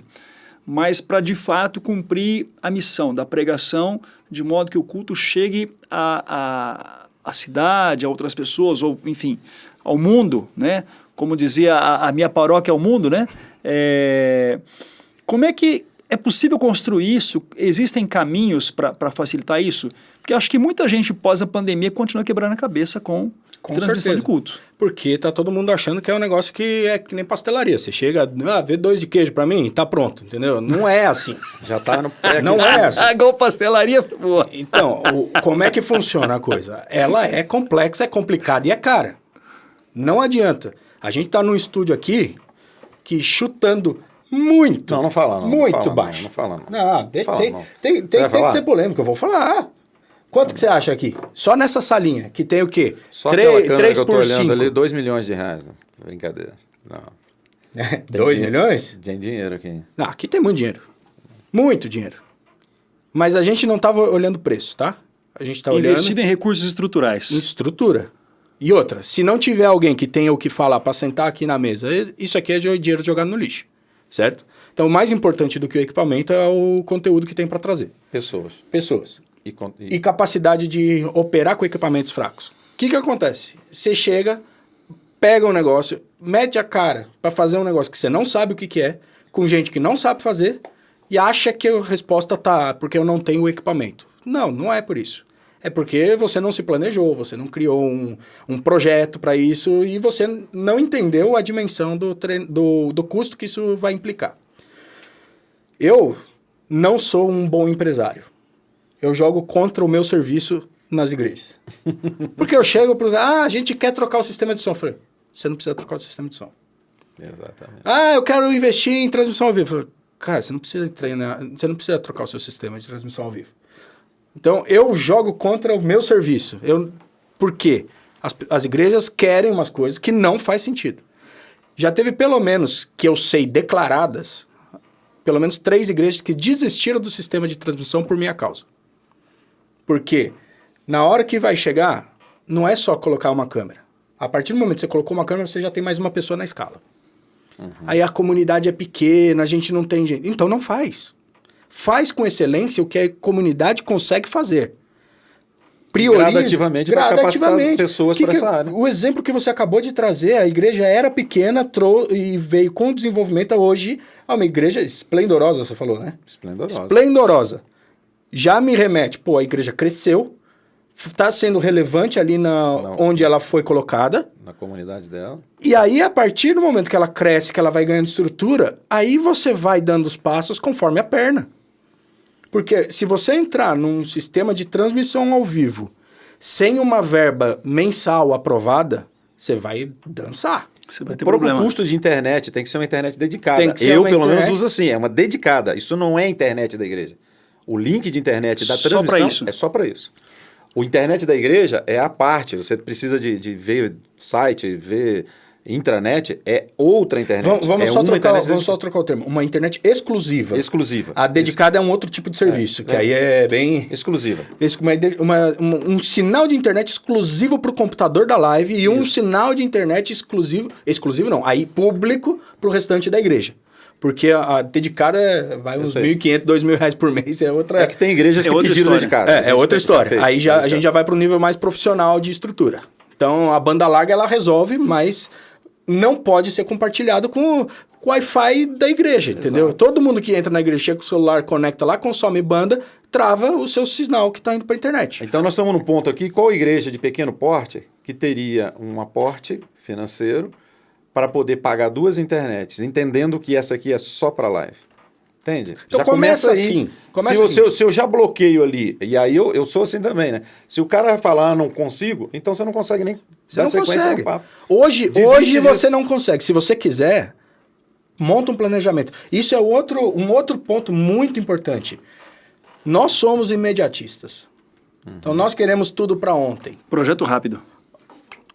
mas para de fato cumprir a missão da pregação, de modo que o culto chegue à cidade, a outras pessoas, ou enfim, ao mundo, né? Como dizia a minha paróquia, ao mundo, né? Como é que é possível construir isso? Existem caminhos para facilitar isso? Porque acho que muita gente pós a pandemia continua quebrando a cabeça com transmissão de culto. Porque
tá todo mundo achando que é um negócio que é que nem pastelaria. Você chega, vê 2 de queijo para mim, tá pronto, entendeu? Não é assim.
Já tá no
Não é assim.
Igual pastelaria, pô.
Então, como é que funciona a coisa? Ela é complexa, é complicada e é cara. Não adianta. A gente tá num estúdio aqui que chutando muito.
Não fala não.
Muito
não fala,
baixo.
Não fala não.
Não, tem que
falar?
ser polêmico, eu vou falar. Quanto que você acha aqui? Só nessa salinha, que tem o quê?
Só aquela câmera
3
que eu tô
por
olhando
5.
ali, R$2 milhões. Brincadeira. Não.
2 milhões?
Tem dinheiro aqui.
Não, aqui tem muito dinheiro. Muito dinheiro. Mas a gente não estava olhando preço, tá? A gente está olhando...
Investido em recursos estruturais.
Em estrutura. E outra, se não tiver alguém que tenha o que falar para sentar aqui na mesa, isso aqui é dinheiro jogado no lixo, certo? Então, o mais importante do que o equipamento é o conteúdo que tem para trazer. Pessoas. E capacidade de operar com equipamentos fracos. O que acontece? Você chega, pega um negócio, mete a cara para fazer um negócio que você não sabe o que é, com gente que não sabe fazer e acha que a resposta tá porque eu não tenho o equipamento. Não, não é por isso. É porque você não se planejou, você não criou um projeto para isso e você não entendeu a dimensão do custo que isso vai implicar. Eu não sou um bom empresário. Eu jogo contra o meu serviço nas igrejas. Porque eu chego para a gente quer trocar o sistema de som. Eu falei, você não precisa trocar o sistema de som.
Exatamente.
Eu quero investir em transmissão ao vivo. Eu falei, cara, você não precisa treinar, você não precisa trocar o seu sistema de transmissão ao vivo. Então, eu jogo contra o meu serviço. Por quê? As igrejas querem umas coisas que não faz sentido. Já teve pelo menos, que eu sei, declaradas, pelo menos 3 igrejas que desistiram do sistema de transmissão por minha causa. Por quê? Na hora que vai chegar, não é só colocar uma câmera. A partir do momento que você colocou uma câmera, você já tem mais uma pessoa na escala. Aí a comunidade é pequena, a gente não tem gente. Então não faz. Faz com excelência o que a comunidade consegue fazer. Prioriza
Gradativamente para capacitar pessoas para essa área.
O exemplo que você acabou de trazer, a igreja era pequena e veio com desenvolvimento hoje a uma igreja esplendorosa, você falou, né? Esplendorosa. Já me remete, a igreja cresceu, está sendo relevante ali onde ela foi colocada.
Na comunidade dela.
E aí, a partir do momento que ela cresce, que ela vai ganhando estrutura, aí você vai dando os passos conforme a perna. Porque se você entrar num sistema de transmissão ao vivo sem uma verba mensal aprovada, você vai dançar.
Você vai ter
O próprio
problema.
custo de internet tem que ser uma internet dedicada.
Tem que ser
Eu,
uma
pelo
internet-
menos, uso assim, é uma dedicada. Isso não é internet da igreja. O link de internet da
Só
transmissão
pra isso.
é só para isso. O internet da igreja é a parte. Você precisa de ver site, ver intranet, é outra internet.
Vamos
é
só
uma
trocar,
internet
o termo. Uma internet exclusiva.
exclusiva.
A dedicada é um outro tipo de serviço, que aí é bem...
Exclusiva.
Um sinal de internet exclusivo para o computador da live e um sinal de internet exclusivo não, aí público para o restante da igreja. Porque a dedicada vai uns
Isso aí.
R$1.500, R$2.000 por mês, é outra...
É que tem igrejas
É
que
outra
pediram
história.
dedicada.
É outra história.
Perfeito.
Aí a gente já vai para o nível mais profissional de estrutura. Então, a banda larga, ela resolve, mas não pode ser compartilhado com o Wi-Fi da igreja, entendeu? Todo mundo que entra na igreja, chega com o celular, conecta lá, consome banda, trava o seu sinal que está indo para a internet.
Então, nós estamos num ponto aqui, qual igreja de pequeno porte que teria um aporte financeiro para poder pagar 2 internets, entendendo que essa aqui é só para live? Entende?
Então,
Já
começa
aí.
assim.
Se eu já bloqueio ali, e aí eu sou assim também, né? Se o cara falar, não consigo, então você não consegue nem
Você não consegue.
no papo.
Hoje
Desiste
você
disso.
não consegue. Se você quiser, monta um planejamento. Isso é um outro ponto muito importante. Nós somos imediatistas. Então, nós queremos tudo para ontem.
Projeto rápido.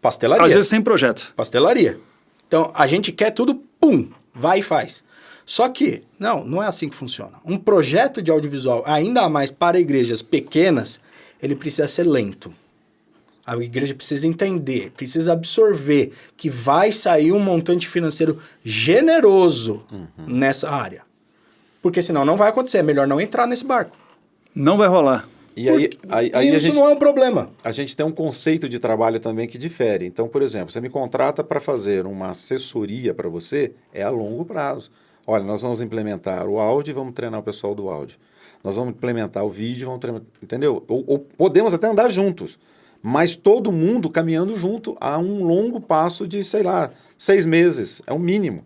Pastelaria.
Às vezes sem projeto.
Pastelaria. Então, a gente quer tudo, pum, vai e faz. Só que, não é assim que funciona. Um projeto de audiovisual, ainda mais para igrejas pequenas, ele precisa ser lento. A igreja precisa entender, precisa absorver que vai sair um montante financeiro generoso nessa área. Porque senão não vai acontecer, é melhor não entrar nesse barco.
Não vai rolar.
E aí a
isso
gente,
não é um problema.
a gente tem um conceito de trabalho também que difere. Então, por exemplo, você me contrata para fazer uma assessoria para você, é a longo prazo. Olha, nós vamos implementar o áudio e vamos treinar o pessoal do áudio. Nós vamos implementar o vídeo, vamos treinar, entendeu? Ou podemos até andar juntos, mas todo mundo caminhando junto a um longo passo de, 6 meses, é o mínimo.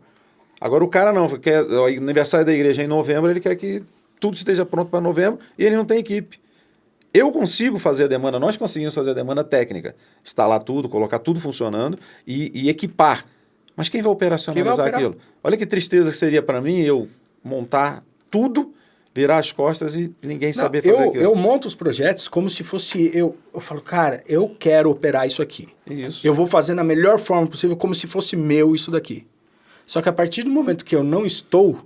Agora o cara não, quer o aniversário da igreja em novembro, ele quer que tudo esteja pronto para novembro e ele não tem equipe. Eu consigo fazer a demanda, nós conseguimos fazer a demanda técnica, instalar tudo, colocar tudo funcionando e equipar. Mas quem vai operacionalizar aquilo? Olha que tristeza que seria para mim eu montar tudo, virar as costas e ninguém saber fazer aquilo.
Eu monto os projetos como se fosse... Eu falo, cara, eu quero operar isso aqui.
Isso.
Eu vou fazer na melhor forma possível, como se fosse meu isso daqui. Só que a partir do momento que eu não estou,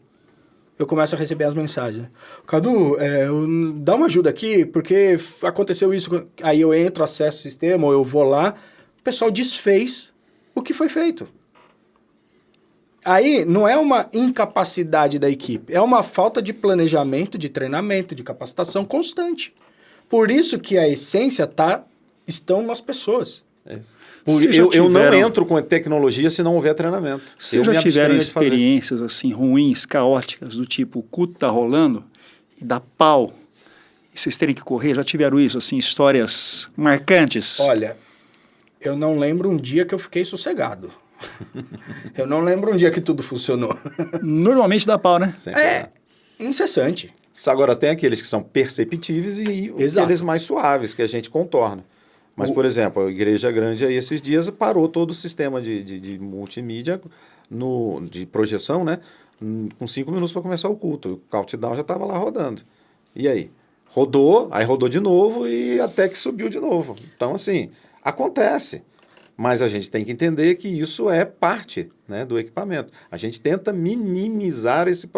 eu começo a receber as mensagens. Cadu, dá uma ajuda aqui, porque aconteceu isso. Aí eu entro, acesso o sistema, ou eu vou lá, o pessoal desfez o que foi feito. Aí não é uma incapacidade da equipe, é uma falta de planejamento, de treinamento, de capacitação constante. Por isso que a essência estão nas pessoas.
É isso.
Vocês já
Eu não
tiveram-
entro com tecnologia se não houver treinamento.
Vocês
Eu
já
me
tiveram
abstenho de fazer.
experiências assim ruins, caóticas, do tipo, o culto tá rolando e dá pau, e vocês terem que correr? Já tiveram isso, assim, histórias marcantes?
Olha, eu não lembro um dia que eu fiquei sossegado. Eu não lembro um dia que tudo funcionou.
Normalmente dá pau, né?
Sempre
É
dá.
incessante.
Agora, tem aqueles que são perceptíveis e
Exato.
aqueles mais suaves, que a gente contorna. Mas, por exemplo, a Igreja Grande aí, esses dias, parou todo o sistema de multimídia, de projeção, né? Com 5 minutos para começar o culto. O countdown já estava lá rodando. E aí? Aí rodou de novo e até que subiu de novo. Então, assim, acontece. Mas a gente tem que entender que isso é parte, né, do equipamento. A gente tenta minimizar esse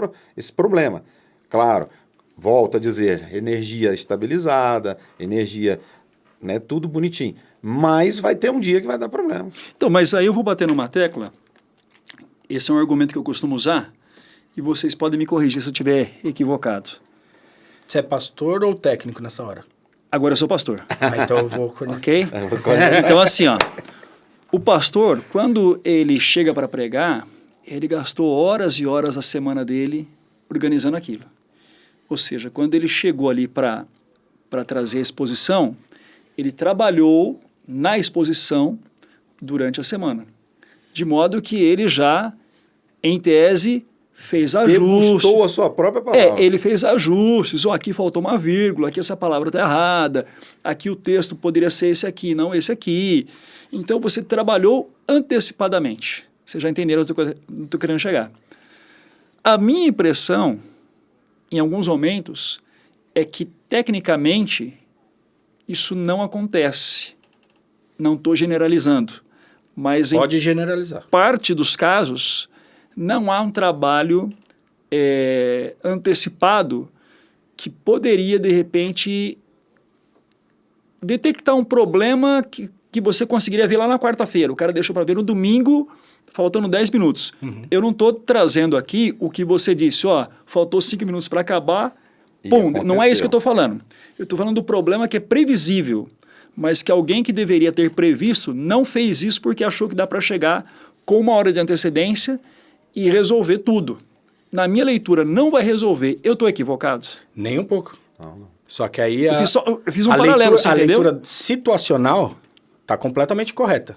problema. Claro, volto a dizer, energia estabilizada, energia, né, tudo bonitinho. Mas vai ter um dia que vai dar problema.
Então, mas aí eu vou bater numa tecla. Esse é um argumento que eu costumo usar e vocês podem me corrigir se eu estiver equivocado.
Você é pastor ou técnico nessa hora?
Agora eu sou pastor,
Então eu vou...
ok? Então, assim, ó, o pastor, quando ele chega para pregar, ele gastou horas e horas da semana dele organizando aquilo. Ou seja, quando ele chegou ali para trazer a exposição, ele trabalhou na exposição durante a semana. De modo que ele já, em tese, fez ajustes.
Degustou a sua própria palavra.
Ele fez ajustes. Aqui faltou uma vírgula, aqui essa palavra está errada, aqui o texto poderia ser esse aqui, não esse aqui. Então você trabalhou antecipadamente. Vocês já entenderam onde eu estou querendo chegar. A minha impressão, em alguns momentos, é que tecnicamente isso não acontece. Não estou generalizando, mas
Pode generalizar.
parte dos casos, não há um trabalho antecipado que poderia, de repente, detectar um problema que você conseguiria ver lá na quarta-feira. O cara deixou para ver no domingo, faltando 10 minutos. Eu não estou trazendo aqui o que você disse, faltou 5 minutos para acabar,
E
pum, não é
aconteceu.
isso que eu estou falando. Eu estou falando do problema que é previsível, mas que alguém que deveria ter previsto não fez isso porque achou que dá para chegar com uma hora de antecedência e resolver tudo. Na minha leitura, não vai resolver. Eu estou equivocado?
Nem um pouco.
Não.
Só que aí
Eu fiz um paralelo, você
a
entendeu?
leitura situacional está completamente correta.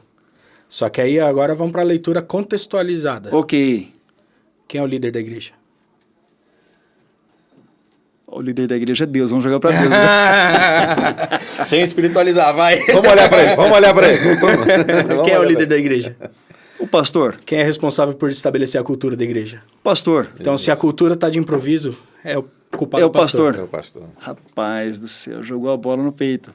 Só que aí agora vamos para a leitura contextualizada.
Ok.
Quem é o líder da igreja?
O líder da igreja é Deus, vamos jogar para Deus. Né?
Sem espiritualizar, vai.
Vamos olhar para ele.
Quem é o líder da igreja?
O pastor.
Quem é responsável por estabelecer a cultura da igreja?
Pastor.
Então, se a cultura está de improviso, é o culpado
É o
do pastor.
pastor.
É o pastor.
Rapaz do céu, jogou a bola no peito.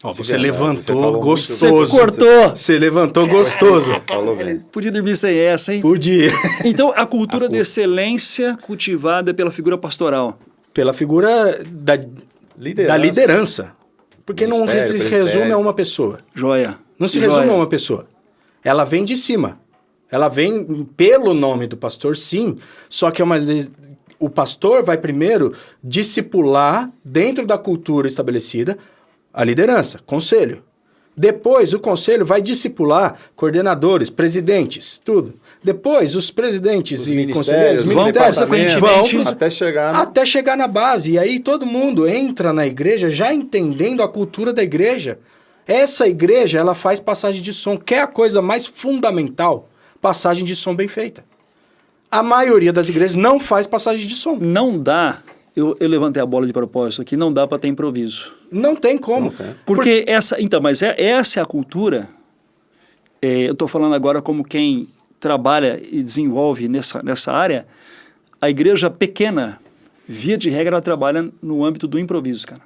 Ó,
De
você
verdade, você
levantou
falou muito
gostoso.
Você cortou.
Você levantou gostoso.
Falou bem.
Podia dormir sem essa, hein?
Podia.
Então, a cultura de excelência cultivada pela figura pastoral.
Pela figura da liderança. Porque não
Ministério,
se
presbitério.
resume a uma pessoa.
Joia.
Não se
Joia.
resume a uma pessoa. Ela vem de cima. Ela vem pelo nome do pastor, sim. Só que o pastor vai primeiro discipular, dentro da cultura estabelecida, a liderança, conselho. Depois, o conselho vai discipular coordenadores, presidentes, tudo. Depois, os presidentes
Os
e
ministérios,
conselheiros,
vão
ministérios,
consequentemente
vão
até chegar
na base. E aí todo mundo entra na igreja já entendendo a cultura da igreja. Essa igreja, ela faz passagem de som. Que é a coisa mais fundamental? Passagem de som bem feita. A maioria das igrejas não faz passagem de som.
Não dá, eu levantei a bola de propósito aqui, não dá para ter improviso.
Não tem como.
Porque essa é a cultura, eu estou falando agora como quem trabalha e desenvolve nessa área, a igreja pequena, via de regra, ela trabalha no âmbito do improviso, cara.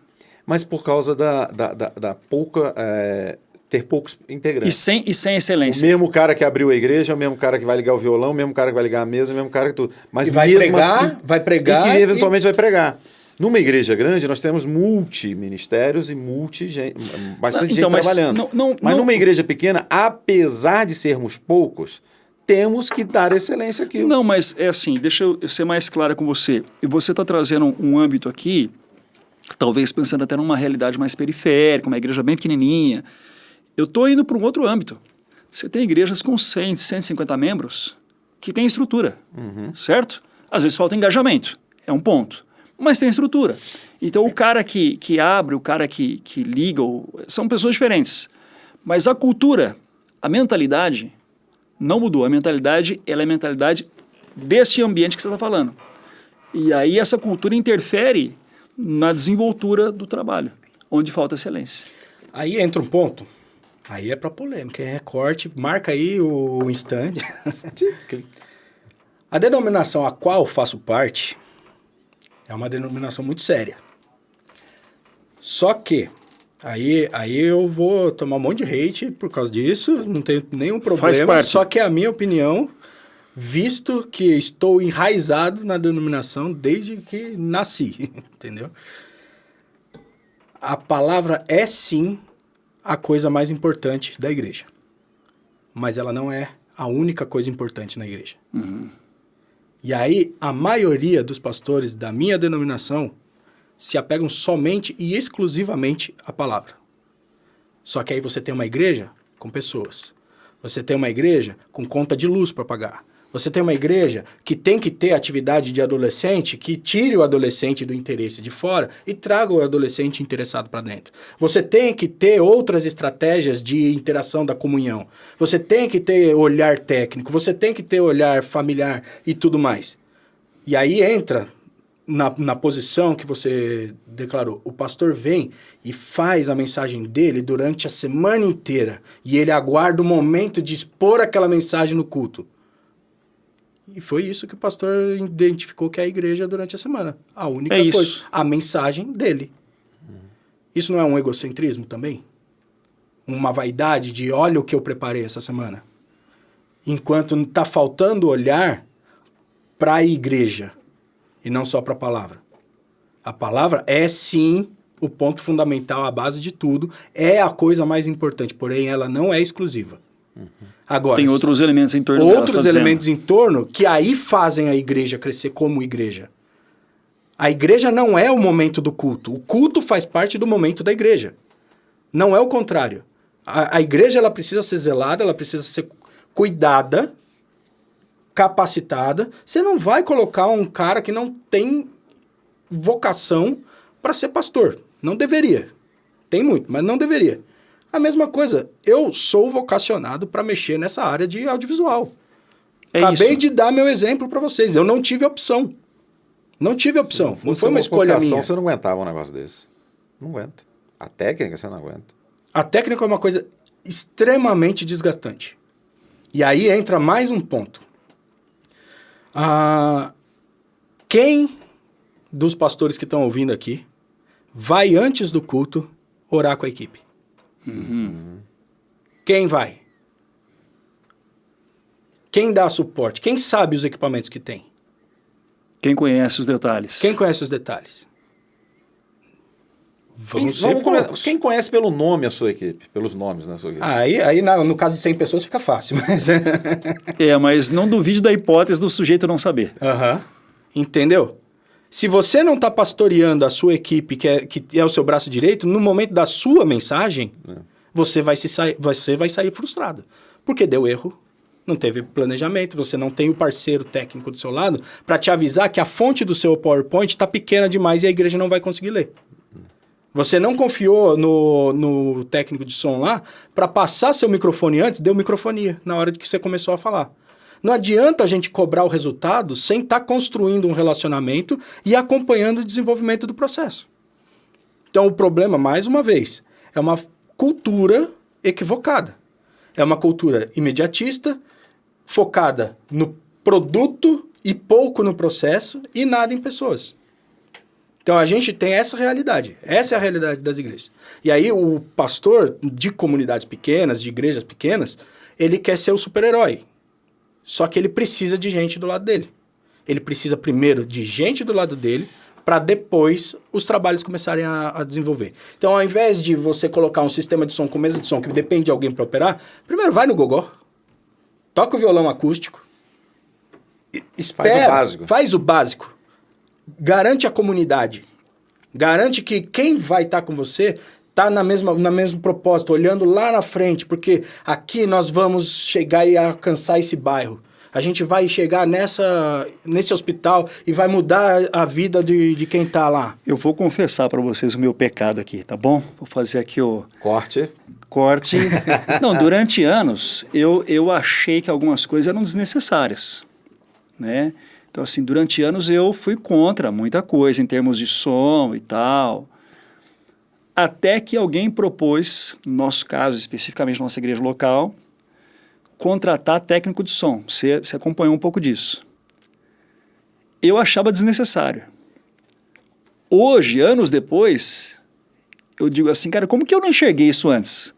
Mas por causa da pouca... ter poucos integrantes.
E sem
O
excelência.
mesmo cara que abriu a igreja, o mesmo cara que vai ligar o violão, o mesmo cara que vai ligar a mesa, o mesmo cara que tudo. Mas
E vai
mesmo
pregar,
assim,
vai pregar
e que eventualmente vai pregar. Numa igreja grande, nós temos multiministérios e bastante
Então,
gente
mas
trabalhando.
não-
Mas numa igreja pequena, apesar de sermos poucos, temos que dar excelência aqui.
Não, mas é assim, deixa eu ser mais clara com você. E você está trazendo um âmbito aqui, talvez pensando até numa realidade mais periférica, uma igreja bem pequenininha. Eu estou indo para um outro âmbito. Você tem igrejas com 100, 150 membros que tem estrutura, certo? Às vezes falta engajamento, é um ponto, mas tem estrutura. Então o cara que abre, o cara que liga, são pessoas diferentes. Mas a cultura, a mentalidade não mudou. A mentalidade, ela é a mentalidade desse ambiente que você está falando. E aí essa cultura interfere na desenvoltura do trabalho, onde falta excelência.
Aí entra um ponto, aí é para polêmica, é corte, marca aí o instante. A denominação a qual faço parte é uma denominação muito séria. Só que, aí eu vou tomar um monte de hate por causa disso, não tenho nenhum problema, só que é a minha opinião, visto que estou enraizado na denominação desde que nasci, entendeu? A palavra é sim a coisa mais importante da igreja, mas ela não é a única coisa importante na igreja. E aí, a maioria dos pastores da minha denominação se apegam somente e exclusivamente à palavra. Só que aí você tem uma igreja com pessoas. Você tem uma igreja com conta de luz para pagar. Você tem uma igreja que tem que ter atividade de adolescente, que tire o adolescente do interesse de fora e traga o adolescente interessado para dentro. Você tem que ter outras estratégias de interação da comunhão. Você tem que ter olhar técnico, você tem que ter olhar familiar e tudo mais. E aí entra na posição que você declarou. O pastor vem e faz a mensagem dele durante a semana inteira e ele aguarda o momento de expor aquela mensagem no culto. E foi isso que o pastor identificou que é a igreja durante a semana. A única coisa, a mensagem dele. Isso não é um egocentrismo também? Uma vaidade de olha o que eu preparei essa semana. Enquanto está faltando olhar para a igreja e não só para a palavra. A palavra é sim o ponto fundamental, a base de tudo, é a coisa mais importante, porém ela não é exclusiva. Agora,
tem outros elementos em torno dela,
outros elementos em torno que aí fazem a igreja crescer como igreja. A igreja não é o momento do culto. O culto faz parte do momento da igreja. Não é o contrário. A igreja ela precisa ser zelada, ela precisa ser cuidada, capacitada. Você não vai colocar um cara que não tem vocação para ser pastor. Não deveria. Tem muito, mas não deveria. A mesma coisa, eu sou vocacionado para mexer nessa área de audiovisual. Acabei de dar meu exemplo para vocês. Eu não tive opção. Não tive opção. Não foi uma escolha minha.
Você não aguentava um negócio desse. Não aguenta. A técnica você não aguenta.
A técnica é uma coisa extremamente desgastante. E aí entra mais um ponto. Quem dos pastores que estão ouvindo aqui vai antes do culto orar com a equipe? Quem vai? Quem dá suporte? Quem sabe os equipamentos que tem?
Quem conhece os detalhes?
Quem conhece os detalhes?
Quem conhece pelo nome a sua equipe? Pelos nomes da sua equipe?
Aí no caso de 100 pessoas fica fácil. Mas...
mas não duvide da hipótese do sujeito não saber.
Entendeu? Se você não está pastoreando a sua equipe, que é o seu braço direito, no momento da sua mensagem, você vai sair frustrado. Porque deu erro, não teve planejamento, você não tem o parceiro técnico do seu lado para te avisar que a fonte do seu PowerPoint está pequena demais e a igreja não vai conseguir ler. Você não confiou no técnico de som lá para passar seu microfone antes, deu microfonia na hora que você começou a falar. Não adianta a gente cobrar o resultado sem estar construindo um relacionamento e acompanhando o desenvolvimento do processo. Então, o problema, mais uma vez, é uma cultura equivocada. É uma cultura imediatista, focada no produto e pouco no processo e nada em pessoas. Então, a gente tem essa realidade. Essa é a realidade das igrejas. E aí, o pastor de comunidades pequenas, de igrejas pequenas, ele quer ser o super-herói. Só que ele precisa de gente do lado dele. Ele precisa primeiro de gente do lado dele para depois os trabalhos começarem a desenvolver. Então, ao invés de você colocar um sistema de som com mesa de som que depende de alguém para operar, primeiro vai no gogó, toca o violão acústico, espera, faz o básico, garante a comunidade, garante que quem vai estar com você tá no mesmo propósito, olhando lá na frente, porque aqui nós vamos chegar e alcançar esse bairro. A gente vai chegar nesse hospital e vai mudar a vida de quem tá lá.
Eu vou confessar para vocês o meu pecado aqui, tá bom? Vou fazer aqui o
Corte.
Não, durante anos eu achei que algumas coisas eram desnecessárias, né? Então, assim, durante anos eu fui contra muita coisa em termos de som e tal. Até que alguém propôs, no nosso caso, especificamente na nossa igreja local, contratar técnico de som. Você acompanhou um pouco disso. Eu achava desnecessário. Hoje, anos depois, eu digo assim, cara, como que eu não enxerguei isso antes?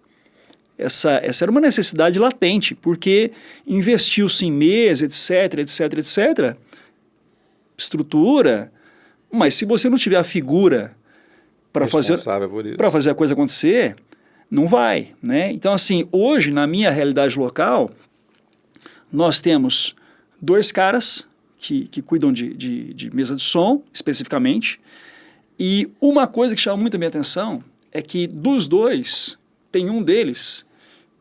Essa era uma necessidade latente, porque investiu-se em mesa, etc., estrutura, mas se você não tiver a figura para fazer a coisa acontecer, não vai, né? Então, assim, hoje, na minha realidade local, nós temos 2 caras que cuidam de mesa de som, especificamente, e uma coisa que chama muito a minha atenção é que dos 2, tem um deles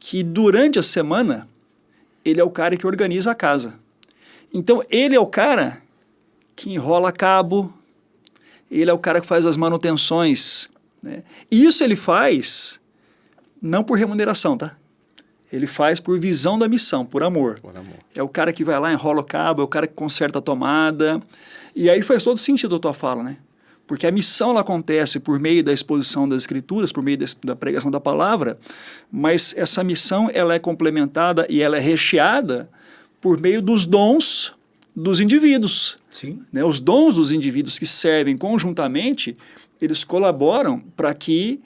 que durante a semana, ele é o cara que organiza a casa. Então, ele é o cara que enrola cabo, ele é o cara que faz as manutenções, né? E isso ele faz não por remuneração, tá? Ele faz por visão da missão, por amor. É o cara que vai lá, enrola o cabo, é o cara que conserta a tomada. E aí faz todo sentido a tua fala, né? Porque a missão ela acontece por meio da exposição das escrituras, por meio da pregação da palavra, mas essa missão ela é complementada e ela é recheada por meio dos dons dos indivíduos.
Sim.
Né? Os dons dos indivíduos que servem conjuntamente, eles colaboram para que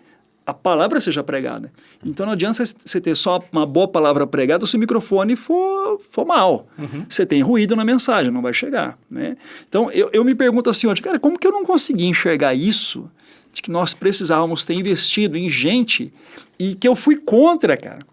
a palavra seja pregada. Então não adianta você ter só uma boa palavra pregada se o microfone for mal. Você tem ruído na mensagem, não vai chegar, né? Então eu me pergunto assim, cara, como que eu não consegui enxergar isso, de que nós precisávamos ter investido em gente e que eu fui contra, cara.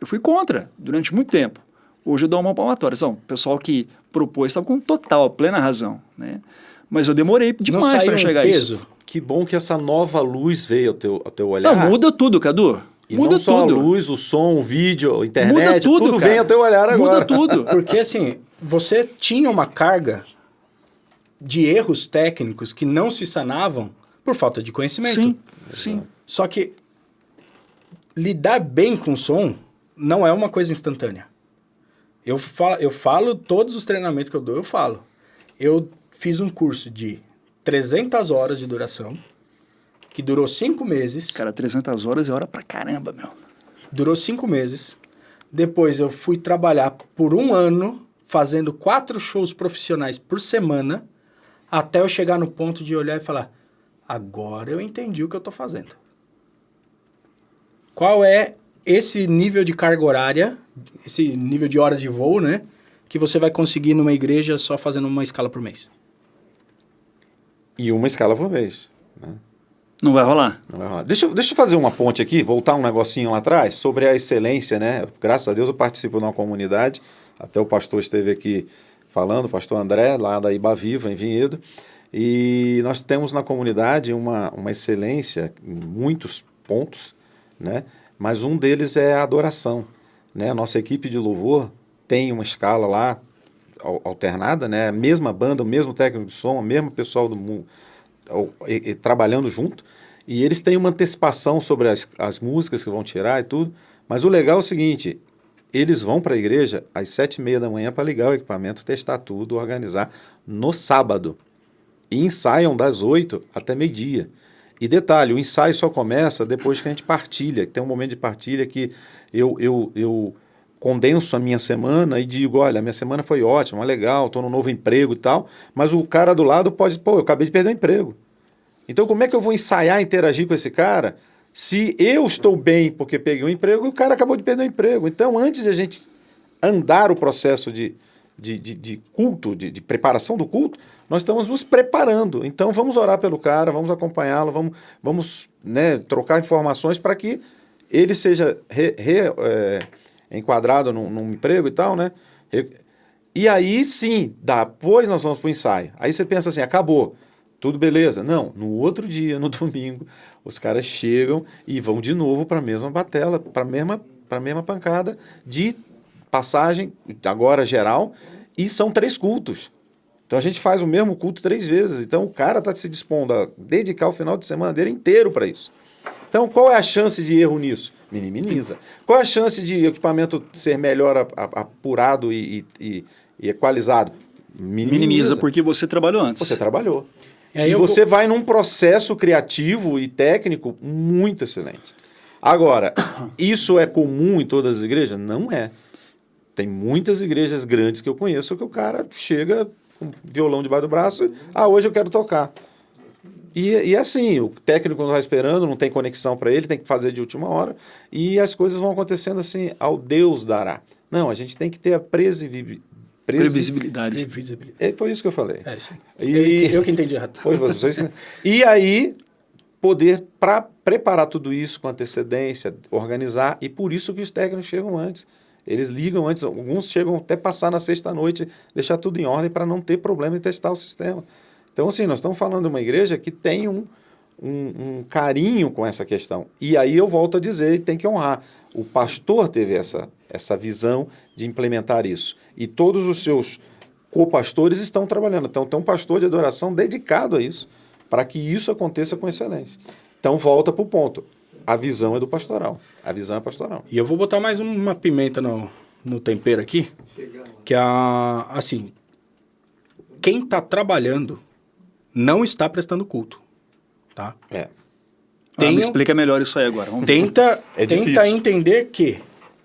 Eu fui contra durante muito tempo. Hoje eu dou uma palmatória. O pessoal que propôs estava com total, plena razão, né? Mas eu demorei demais para enxergar isso.
Que bom que essa nova luz veio ao teu olhar.
Não, muda tudo, Cadu.
E
muda
não só
tudo.
a luz, o som, o vídeo, a internet,
muda tudo
vem ao teu olhar agora.
Muda tudo.
Porque assim, você tinha uma carga de erros técnicos que não se sanavam por falta de conhecimento.
Sim, sim.
Só que lidar bem com o som não é uma coisa instantânea. Eu falo todos os treinamentos que eu dou, eu falo. Eu fiz um curso de 300 horas de duração, que durou 5 meses.
Cara, 300 horas é hora pra caramba, meu.
Durou 5 meses. Depois eu fui trabalhar por 1 ano, fazendo 4 shows profissionais por semana, até eu chegar no ponto de olhar e falar, agora eu entendi o que eu tô fazendo. Qual é esse nível de carga horária, esse nível de horas de voo, né? Que você vai conseguir numa igreja só fazendo uma escala por mês.
E uma escala por mês, né?
Não vai rolar.
Não vai rolar. Deixa eu fazer uma ponte aqui, voltar um negocinho lá atrás, sobre a excelência, né? Graças a Deus eu participo de uma comunidade, até o pastor esteve aqui falando, o pastor André, lá da Iba Viva, em Vinhedo, e nós temos na comunidade uma excelência em muitos pontos, né? Mas um deles é a adoração, né? A nossa equipe de louvor tem uma escala lá, alternada, né? A mesma banda, o mesmo técnico de som, o mesmo pessoal do mundo trabalhando junto, e eles têm uma antecipação sobre as músicas que vão tirar e tudo, mas o legal é o seguinte, eles vão para a igreja às 7h30 da manhã para ligar o equipamento, testar tudo, organizar no sábado, e ensaiam das 8 até meio-dia. E detalhe, o ensaio só começa depois que a gente partilha, tem um momento de partilha que eu condenso a minha semana e digo, olha, a minha semana foi ótima, legal, estou no novo emprego e tal, mas o cara do lado pode, eu acabei de perder o emprego. Então como é que eu vou ensaiar, interagir com esse cara, se eu estou bem porque peguei um emprego e o cara acabou de perder o emprego? Então antes de a gente andar o processo de culto, de preparação do culto, nós estamos nos preparando. Então vamos orar pelo cara, vamos acompanhá-lo, vamos né, trocar informações para que ele seja enquadrado num emprego e tal, né? E aí sim, depois nós vamos para o ensaio. Aí você pensa assim, acabou. Tudo beleza? Não, no outro dia, no domingo, os caras chegam e vão de novo para a mesma batela, para a mesma pancada de passagem, agora geral, e são 3 cultos. Então a gente faz o mesmo culto 3 vezes. Então o cara está se dispondo a dedicar o final de semana dele inteiro para isso. Então qual é a chance de erro nisso? Minimiza. Qual é a chance de equipamento ser melhor apurado e equalizado?
Minimiza porque você trabalhou antes.
Você trabalhou.
Aí
E você vai num processo criativo e técnico muito excelente. Agora, isso é comum em todas as igrejas? Não é. Tem muitas igrejas grandes que eu conheço que o cara chega com violão debaixo do braço e, hoje eu quero tocar. E assim, o técnico não está esperando, não tem conexão para ele, tem que fazer de última hora, e as coisas vão acontecendo assim, ao Deus dará. Não, a gente tem que ter a
previsibilidade.
Foi isso que eu falei.
É isso aí. Eu que entendi errado.
Foi vocês. E aí, poder preparar tudo isso com antecedência, organizar, e por isso que os técnicos chegam antes. Eles ligam antes, alguns chegam até passar na sexta-noite, deixar tudo em ordem para não ter problema em testar o sistema. Então, assim, nós estamos falando de uma igreja que tem um carinho com essa questão. E aí eu volto a dizer, tem que honrar. O pastor teve essa visão de implementar isso. E todos os seus co-pastores estão trabalhando. Então, tem um pastor de adoração dedicado a isso, para que isso aconteça com excelência. Então, volta para o ponto. A visão é do pastoral. A visão é pastoral.
E eu vou botar mais uma pimenta no tempero aqui, que assim, quem está trabalhando não está prestando culto, tá?
Me explica melhor isso aí agora. Vamos
tenta
difícil.
entender que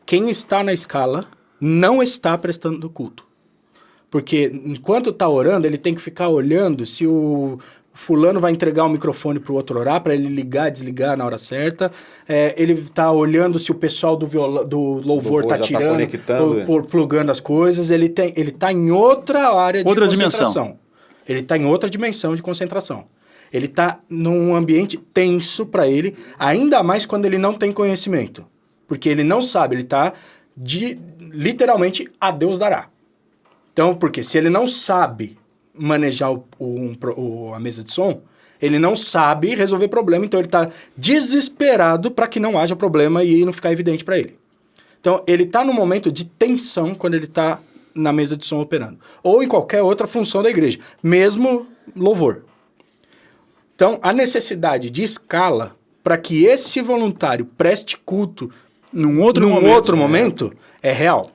quem está na escala não está prestando culto. Porque enquanto está orando, ele tem que ficar olhando se o fulano vai entregar o microfone para o outro orar, para ele ligar e desligar na hora certa. Ele está olhando se o pessoal do louvor está tirando, plugando as coisas. Ele está em outra área de concentração.
Dimensão.
Ele está em outra dimensão de concentração. Ele está num ambiente tenso para ele, ainda mais quando ele não tem conhecimento. Porque ele não sabe, ele está literalmente a Deus dará. Então, porque se ele não sabe manejar a mesa de som, ele não sabe resolver problema, então ele está desesperado para que não haja problema e não ficar evidente para ele. Então, ele está num momento de tensão quando ele está na mesa de som operando. Ou em qualquer outra função da igreja, mesmo louvor. Então, a necessidade de escala para que esse voluntário preste culto num outro momento é real.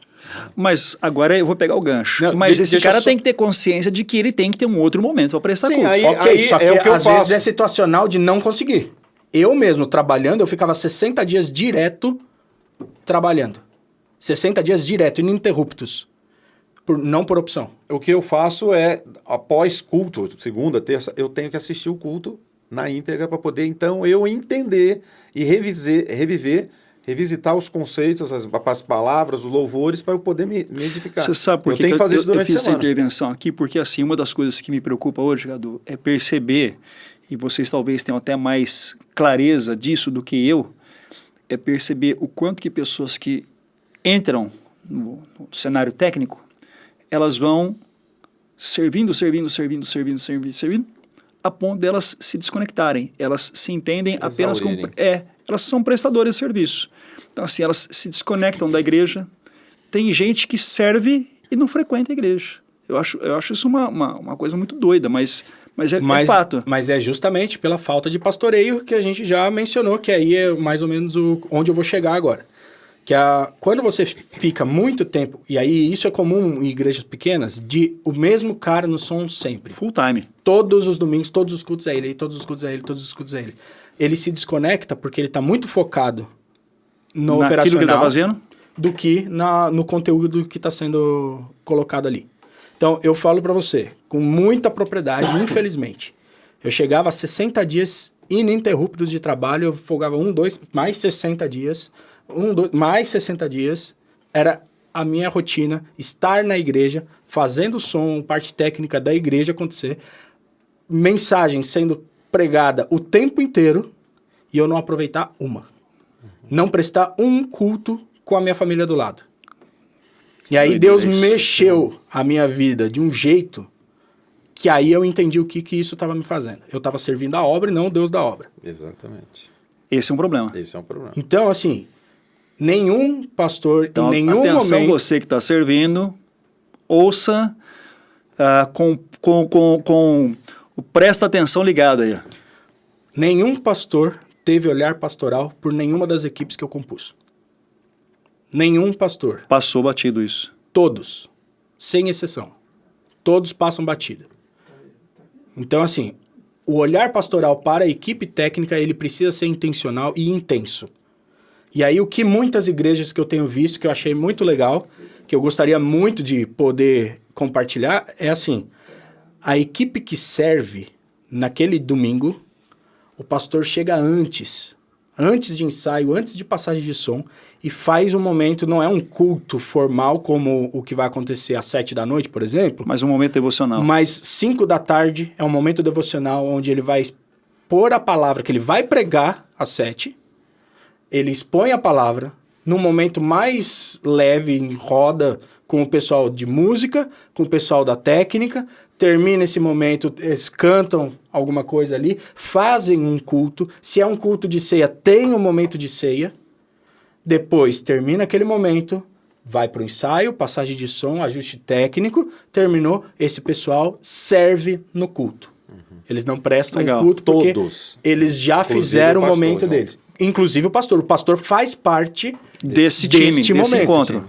Mas agora eu vou pegar o gancho.
Não,
mas esse cara
só...
tem que ter consciência de que ele tem que ter um outro momento para prestar culto.
Só que
é o que eu
às
faço.
vezes é situacional de não conseguir. Eu mesmo, trabalhando, eu ficava 60 dias direto trabalhando. 60 dias direto, ininterruptos. Não por opção.
O que eu faço é, após culto, segunda, terça, eu tenho que assistir o culto na íntegra para poder, então, eu entender e revisitar os conceitos, as palavras, os louvores, para eu poder me edificar.
Você sabe por que
tenho que fazer isso durante
eu fiz
a semana.
essa intervenção aqui? Porque, assim, uma das coisas que me preocupa hoje, Cadu, é perceber, e vocês talvez tenham até mais clareza disso do que eu, é perceber o quanto que pessoas que entram no cenário técnico, elas vão servindo, a ponto delas se desconectarem. Elas se entendem apenas como... elas são prestadoras de serviço. Então, assim, elas se desconectam da igreja. Tem gente que serve e não frequenta a igreja. Eu acho isso uma coisa muito doida, mas é fato.
Mas é justamente pela falta de pastoreio que a gente já mencionou, que aí é mais ou menos onde eu vou chegar agora. Que quando você fica muito tempo, e aí isso é comum em igrejas pequenas, de o mesmo cara no som sempre.
Full time.
Todos os domingos, todos os cultos é ele, todos os cultos é ele, todos os cultos é ele. Ele se desconecta porque ele está muito focado no operacional
que ele está fazendo,
do que no conteúdo que está sendo colocado ali. Então, eu falo para você, com muita propriedade, infelizmente, eu chegava a 60 dias ininterruptos de trabalho, eu folgava mais 60 dias... mais 60 dias, era a minha rotina, estar na igreja, fazendo som, parte técnica da igreja acontecer, mensagem sendo pregada o tempo inteiro, e eu não aproveitar uma. Não prestar um culto com a minha família do lado. E aí Deus mexeu a minha vida de um jeito que aí eu entendi o que isso estava me fazendo. Eu estava servindo a obra e não o Deus da obra.
Exatamente.
Esse é um problema.
Esse é um problema.
Então, assim, nenhum pastor,
Então,
em nenhum
atenção,
momento...
você que está servindo, ouça presta atenção ligado aí.
Nenhum pastor teve olhar pastoral por nenhuma das equipes que eu compus. Nenhum pastor.
Passou batido isso.
Todos, sem exceção. Todos passam batida. Então, assim, o olhar pastoral para a equipe técnica, ele precisa ser intencional e intenso. E aí, o que muitas igrejas que eu tenho visto, que eu achei muito legal, que eu gostaria muito de poder compartilhar, é assim, a equipe que serve naquele domingo, o pastor chega antes de ensaio, antes de passagem de som, e faz um momento, não é um culto formal como o que vai acontecer às 7 da noite, por exemplo.
Mas um momento devocional.
Mas 5 da tarde é um momento devocional onde ele vai expor a palavra que ele vai pregar às 7. Ele expõe a palavra num momento mais leve, em roda, com o pessoal de música, com o pessoal da técnica. Termina esse momento, eles cantam alguma coisa ali, fazem um culto. Se é um culto de ceia, tem um momento de ceia. Depois termina aquele momento, vai para o ensaio, passagem de som, ajuste técnico, terminou, esse pessoal serve no culto. Eles não prestam culto porque eles já fizeram o momento deles. Inclusive o pastor. O pastor faz parte
desse encontro.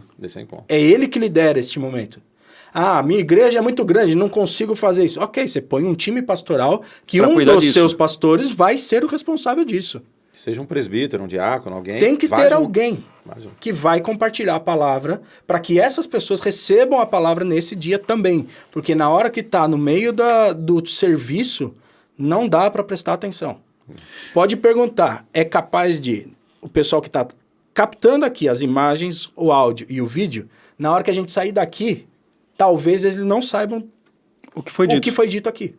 É ele que lidera este momento. Ah, minha igreja é muito grande, não consigo fazer isso. Ok, você põe um time pastoral que um dos seus pastores vai ser o responsável disso.
Seja um presbítero, um diácono, alguém.
Tem que ter alguém que vai compartilhar a palavra para que essas pessoas recebam a palavra nesse dia também. Porque na hora que está no meio do serviço, não dá para prestar atenção. Pode perguntar, é capaz de o pessoal que está captando aqui as imagens, o áudio e o vídeo, na hora que a gente sair daqui, talvez eles não saibam o que foi dito aqui.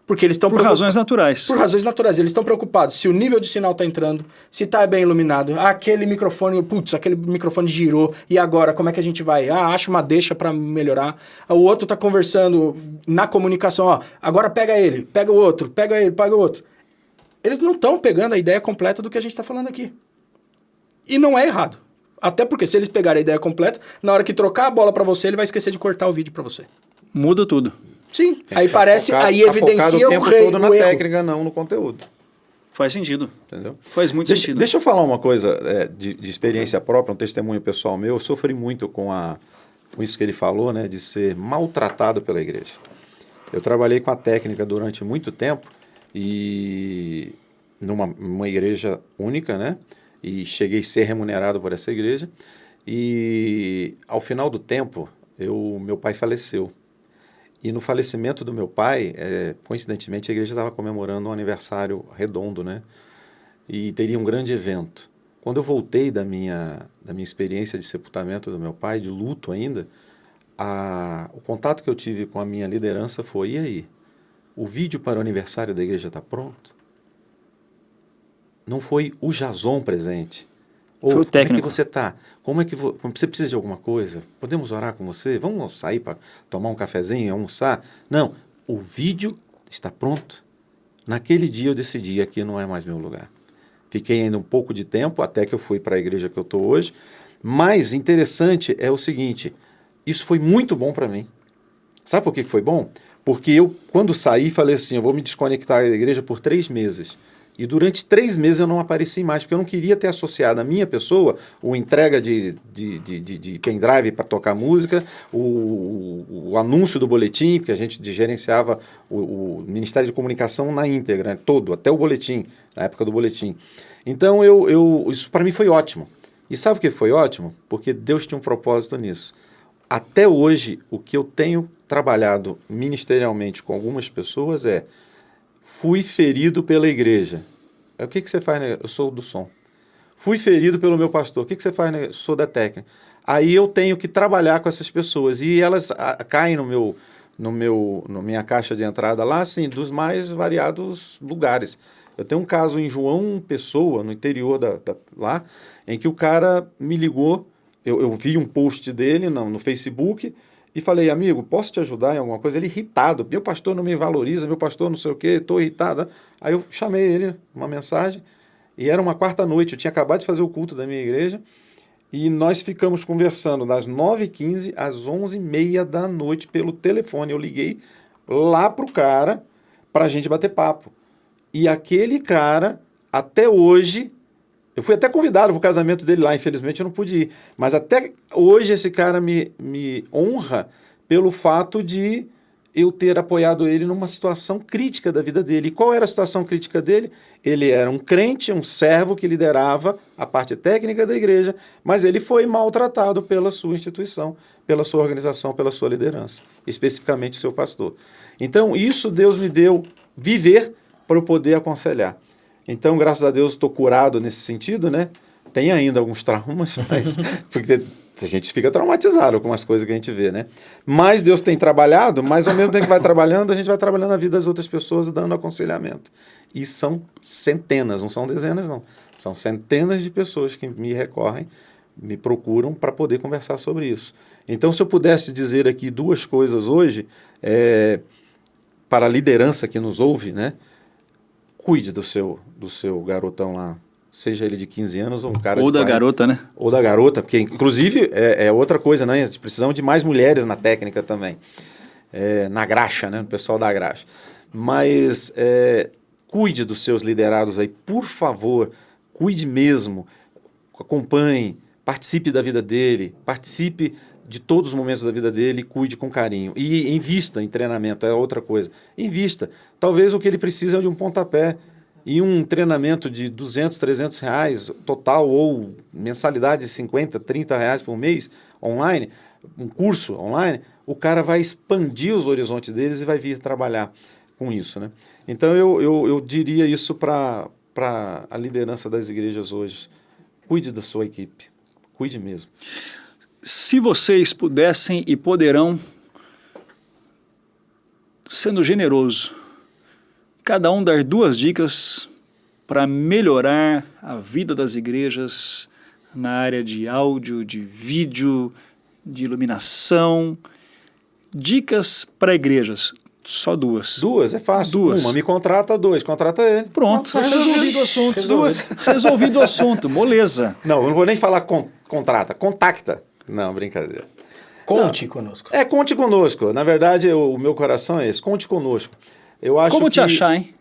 Porque eles estão
por razões naturais.
Por razões naturais. Eles estão preocupados se o nível de sinal está entrando, se está bem iluminado. Aquele microfone girou. E agora, como é que a gente vai? Acha uma deixa para melhorar. O outro está conversando na comunicação. Agora pega ele, pega o outro, pega ele, pega o outro. Eles não estão pegando a ideia completa do que a gente está falando aqui. E não é errado. Até porque se eles pegarem a ideia completa, na hora que trocar a bola para você, ele vai esquecer de cortar o vídeo para você.
Muda tudo.
Sim, aí parece, aí evidencia o tempo todo
na técnica, não no conteúdo.
Faz sentido.
Entendeu?
Faz muito sentido.
Deixa eu falar uma coisa de experiência própria, um testemunho pessoal meu. Eu sofri muito com isso que ele falou, né, de ser maltratado pela igreja. Eu trabalhei com a técnica durante muito tempo e numa igreja única, né? E cheguei a ser remunerado por essa igreja. E ao final do tempo, meu pai faleceu. E no falecimento do meu pai, coincidentemente, a igreja estava comemorando um aniversário redondo, né? E teria um grande evento. Quando eu voltei da minha experiência de sepultamento do meu pai, de luto ainda, o contato que eu tive com a minha liderança foi: e aí? O vídeo para o aniversário da igreja está pronto? Não foi o Jason presente.
Foi o técnico.
Como é que você está? Você precisa de alguma coisa? Podemos orar com você? Vamos sair para tomar um cafezinho, almoçar? Não, o vídeo está pronto. Naquele dia eu decidi, aqui não é mais meu lugar. Fiquei ainda um pouco de tempo, até que eu fui para a igreja que eu estou hoje. Mas interessante é o seguinte, isso foi muito bom para mim. Sabe por que foi bom? Porque eu, quando saí, falei assim, eu vou me desconectar da igreja por 3 meses. E durante 3 meses eu não apareci mais, porque eu não queria ter associado a minha pessoa o entrega de pendrive para tocar música, o anúncio do boletim, porque a gente gerenciava o Ministério de Comunicação na íntegra, né, todo, até o boletim, na época do boletim. Então isso para mim foi ótimo. E sabe por que foi ótimo? Porque Deus tinha um propósito nisso. Até hoje, o que eu tenho trabalhado ministerialmente com algumas pessoas fui ferido pela igreja. O que você faz, né? Eu sou do som. Fui ferido pelo meu pastor. O que você faz, né? Eu sou da técnica. Aí eu tenho que trabalhar com essas pessoas. E elas caem na minha caixa de entrada lá, assim, dos mais variados lugares. Eu tenho um caso em João Pessoa, no interior lá, em que o cara me ligou. Eu vi um post dele no Facebook e falei, amigo, posso te ajudar em alguma coisa? Ele irritado, meu pastor não me valoriza, meu pastor não sei o quê, estou irritado. Aí eu chamei ele, uma mensagem, e era uma quarta noite, eu tinha acabado de fazer o culto da minha igreja, e nós ficamos conversando das 9h15 às 11h30 da noite pelo telefone. Eu liguei lá pro cara pra gente bater papo. E aquele cara, até hoje, eu fui até convidado pro casamento dele lá, infelizmente eu não pude ir. Mas até hoje esse cara me honra pelo fato de eu ter apoiado ele numa situação crítica da vida dele. E qual era a situação crítica dele? Ele era um crente, um servo que liderava a parte técnica da igreja, mas ele foi maltratado pela sua instituição, pela sua organização, pela sua liderança, especificamente o seu pastor. Então, isso Deus me deu viver para eu poder aconselhar. Então, graças a Deus, estou curado nesse sentido, né? Tem ainda alguns traumas, mas porque a gente fica traumatizado com as coisas que a gente vê, né? Mas Deus tem trabalhado, mas ao mesmo tempo que vai trabalhando, a gente vai trabalhando a vida das outras pessoas, dando aconselhamento. E são centenas, não são dezenas, não. São centenas de pessoas que me recorrem, me procuram para poder conversar sobre isso. Então, se eu pudesse dizer aqui duas coisas hoje, para a liderança que nos ouve, né? Cuide do seu garotão lá, seja ele de 15 anos ou um cara
Ou
de
da
40.
garota, né?
Ou da garota, porque inclusive é outra coisa, né? Precisamos de mais mulheres na técnica também. Na graxa, né? O pessoal da graxa. Mas cuide dos seus liderados aí, por favor, cuide mesmo, acompanhe, participe da vida dele, participe de todos os momentos da vida dele, cuide com carinho. E invista em treinamento, é outra coisa. Invista. Talvez o que ele precisa é de um pontapé. E um treinamento de 200, 300 reais total, ou mensalidade de 50, 30 reais por mês, online, um curso online, o cara vai expandir os horizontes deles e vai vir trabalhar com isso, né? Então eu diria isso para a liderança das igrejas hoje. Cuide da sua equipe. Cuide mesmo.
Se vocês pudessem e poderão, sendo generoso, cada um dar 2 dicas para melhorar a vida das igrejas na área de áudio, de vídeo, de iluminação. Dicas para igrejas, só 2.
2, é fácil.
2.
Uma me contrata, 2, contrata ele.
Pronto, resolvido o assunto. 2. Resolvido o assunto, moleza.
Não, eu não vou nem falar contrata, contacta. Não, brincadeira.
Conte conosco.
Conte conosco. Na verdade, o meu coração é esse. Conte conosco. Eu acho
Como te achar, hein?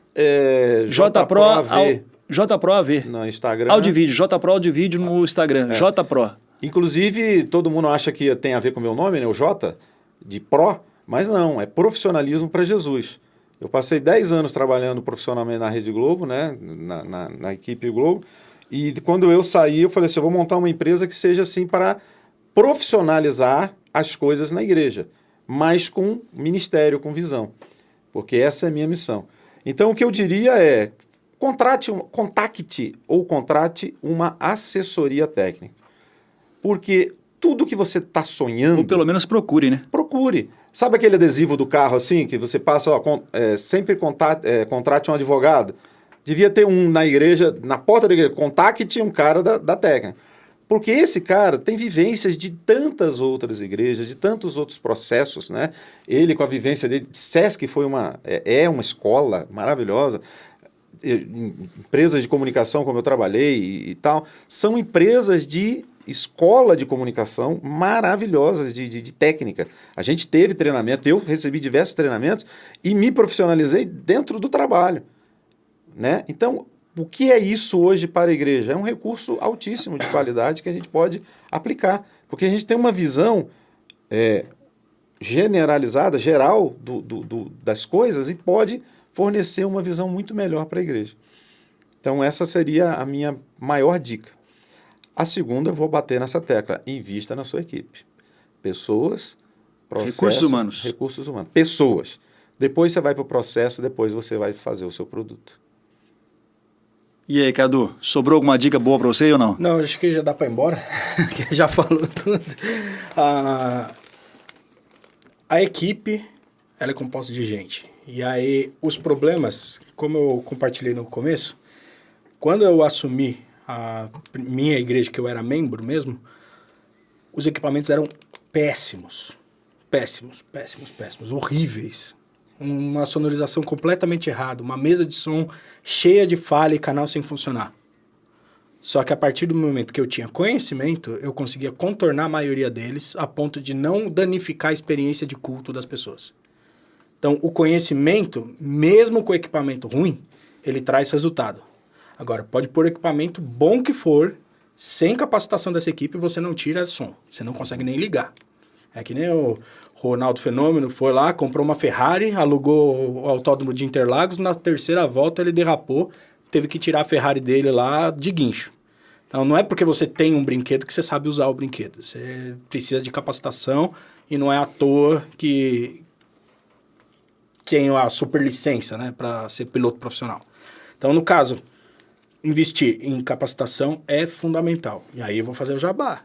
JProAV.
No Instagram.
Audiovídeo, JPro Audiovídeo no Instagram. JPro.
Inclusive, todo mundo acha que tem a ver com o meu nome, né? O J, de Pro, mas não, é profissionalismo para Jesus. Eu passei 10 anos trabalhando profissionalmente na Rede Globo, né? Na equipe Globo. E quando eu saí, eu falei assim, eu vou montar uma empresa que seja assim para profissionalizar as coisas na igreja, mas com ministério, com visão, porque essa é a minha missão. Então, o que eu diria é, contrate uma assessoria técnica, porque tudo que você está sonhando...
Ou pelo menos procure, né?
Procure. Sabe aquele adesivo do carro assim, que você passa, sempre contrate um advogado? Devia ter um na igreja, na porta da igreja, contacte um cara da técnica. Porque esse cara tem vivências de tantas outras igrejas, de tantos outros processos, né? Ele com a vivência dele, SESC foi uma escola maravilhosa, empresas de comunicação como eu trabalhei e tal, são empresas de escola de comunicação maravilhosas de técnica. A gente teve treinamento, eu recebi diversos treinamentos e me profissionalizei dentro do trabalho, né? Então, o que é isso hoje para a igreja? É um recurso altíssimo de qualidade que a gente pode aplicar, porque a gente tem uma visão generalizada, geral das coisas e pode fornecer uma visão muito melhor para a igreja. Então essa seria a minha maior dica. A segunda, eu vou bater nessa tecla, invista na sua equipe. Pessoas, processos... Recursos humanos. Pessoas. Depois você vai para o processo, depois você vai fazer o seu produto.
E aí, Cadu, sobrou alguma dica boa para você ou não?
Não, acho que já dá para ir embora, que já falou tudo. A equipe, ela é composta de gente. E aí, os problemas, como eu compartilhei no começo, quando eu assumi a minha igreja, que eu era membro mesmo, os equipamentos eram péssimos. péssimos, péssimos, péssimos, horríveis. Uma sonorização completamente errada, uma mesa de som cheia de falha e canal sem funcionar. Só que a partir do momento que eu tinha conhecimento, eu conseguia contornar a maioria deles a ponto de não danificar a experiência de culto das pessoas. Então, o conhecimento, mesmo com equipamento ruim, ele traz resultado. Agora, pode pôr equipamento bom que for, sem capacitação dessa equipe, você não tira som. Você não consegue nem ligar. É que nem o Ronaldo Fenômeno foi lá, comprou uma Ferrari, alugou o autódromo de Interlagos, na terceira volta ele derrapou, teve que tirar a Ferrari dele lá de guincho. Então, não é porque você tem um brinquedo que você sabe usar o brinquedo. Você precisa de capacitação e não é à toa que tem a superlicença, né, para ser piloto profissional. Então, no caso, investir em capacitação é fundamental. E aí eu vou fazer o jabá.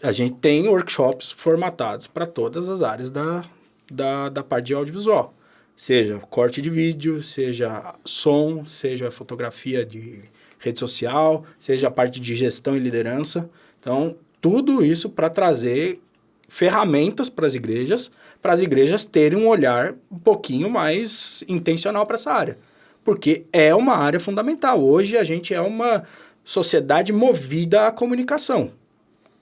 A gente tem workshops formatados para todas as áreas da parte de audiovisual. Seja corte de vídeo, seja som, seja fotografia de rede social, seja a parte de gestão e liderança. Então, tudo isso para trazer ferramentas para as igrejas terem um olhar um pouquinho mais intencional para essa área. Porque é uma área fundamental. Hoje a gente é uma sociedade movida à comunicação.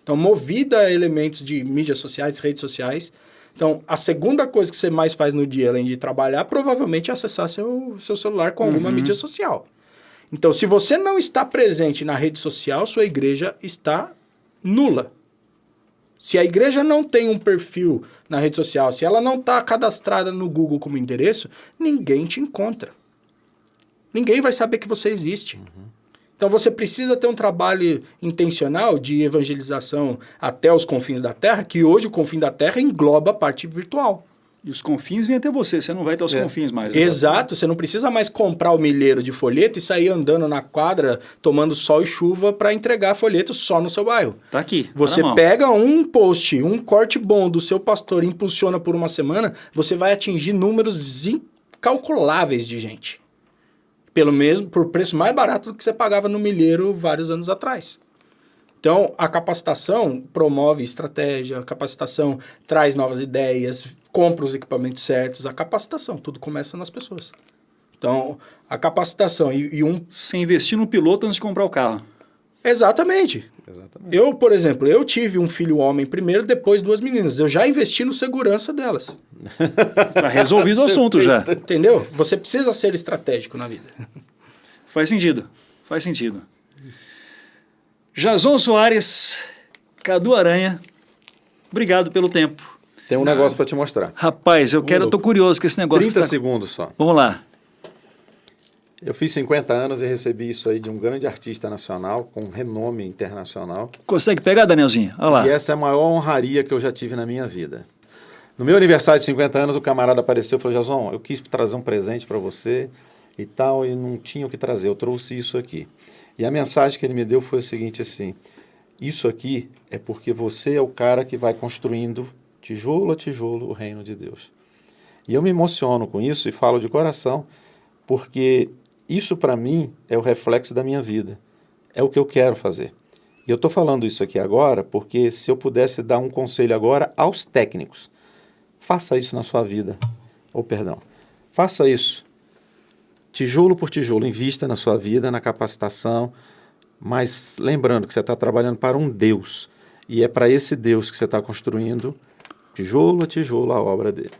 Então, movida a elementos de mídias sociais, redes sociais. Então, a segunda coisa que você mais faz no dia, além de trabalhar, provavelmente é acessar seu celular com alguma mídia social. Então, se você não está presente na rede social, sua igreja está nula. Se a igreja não tem um perfil na rede social, se ela não está cadastrada no Google como endereço, ninguém te encontra. Ninguém vai saber que você existe. Então, você precisa ter um trabalho intencional de evangelização até os confins da Terra, que hoje o confim da Terra engloba a parte virtual.
E os confins vêm até você não vai ter os confins mais. Né?
Exato, você não precisa mais comprar o milheiro de folheto e sair andando na quadra, tomando sol e chuva para entregar folheto só no seu bairro.
Tá aqui.
Você pega um post, um corte bom do seu pastor e impulsiona por uma semana, você vai atingir números incalculáveis de gente. Por preço mais barato do que você pagava no milheiro vários anos atrás. Então, a capacitação promove estratégia, a capacitação traz novas ideias, compra os equipamentos certos, a capacitação, tudo começa nas pessoas. Então, a capacitação
Você investir no piloto antes de comprar o carro.
Exatamente. Eu, por exemplo, eu tive um filho homem primeiro, depois 2 meninas. Eu já investi no segurança delas.
Tá resolvido o assunto já.
Entendeu? Você precisa ser estratégico na vida.
Faz sentido. Jason Soares, Cadu Aranha, obrigado pelo tempo.
Tem um negócio para te mostrar.
Rapaz, eu tô curioso com esse negócio.
30 segundos só.
Vamos lá.
Eu fiz 50 anos e recebi isso aí de um grande artista nacional, com renome internacional.
Consegue pegar, Danielzinho? Olha lá.
E essa é a maior honraria que eu já tive na minha vida. No meu aniversário de 50 anos, o camarada apareceu e falou: Jason, eu quis trazer um presente para você e tal, e não tinha o que trazer, eu trouxe isso aqui. E a mensagem que ele me deu foi o seguinte, assim: isso aqui é porque você é o cara que vai construindo, tijolo a tijolo, o reino de Deus. E eu me emociono com isso e falo de coração, porque isso para mim é o reflexo da minha vida, é o que eu quero fazer. E eu estou falando isso aqui agora porque se eu pudesse dar um conselho agora aos técnicos, faça isso na sua vida, faça isso, tijolo por tijolo, invista na sua vida, na capacitação, mas lembrando que você está trabalhando para um Deus, e é para esse Deus que você está construindo, tijolo a tijolo, a obra dele.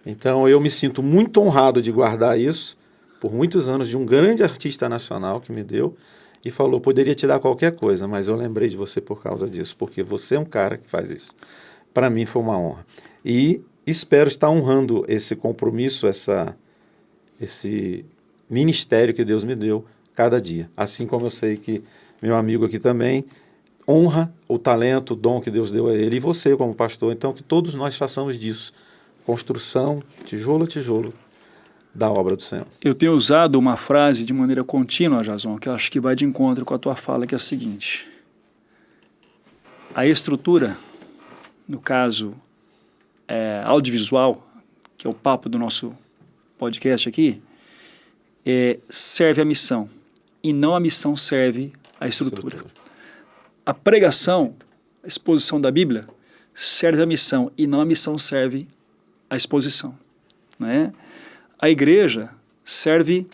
Então eu me sinto muito honrado de guardar isso, por muitos anos, de um grande artista nacional que me deu, e falou: poderia te dar qualquer coisa, mas eu lembrei de você por causa disso, porque você é um cara que faz isso. Para mim foi uma honra. E espero estar honrando esse compromisso, esse ministério que Deus me deu cada dia. Assim como eu sei que meu amigo aqui também honra o talento, o dom que Deus deu a ele, e você como pastor. Então que todos nós façamos disso. Construção, tijolo a tijolo, da obra do Senhor.
Eu tenho usado uma frase de maneira contínua, Jason, que eu acho que vai de encontro com a tua fala, que é a seguinte: a estrutura, no caso audiovisual, que é o papo do nosso podcast aqui, serve à missão, e não a missão serve à estrutura. A pregação, a exposição da Bíblia, serve a missão e não a missão serve a exposição, né? A igreja serve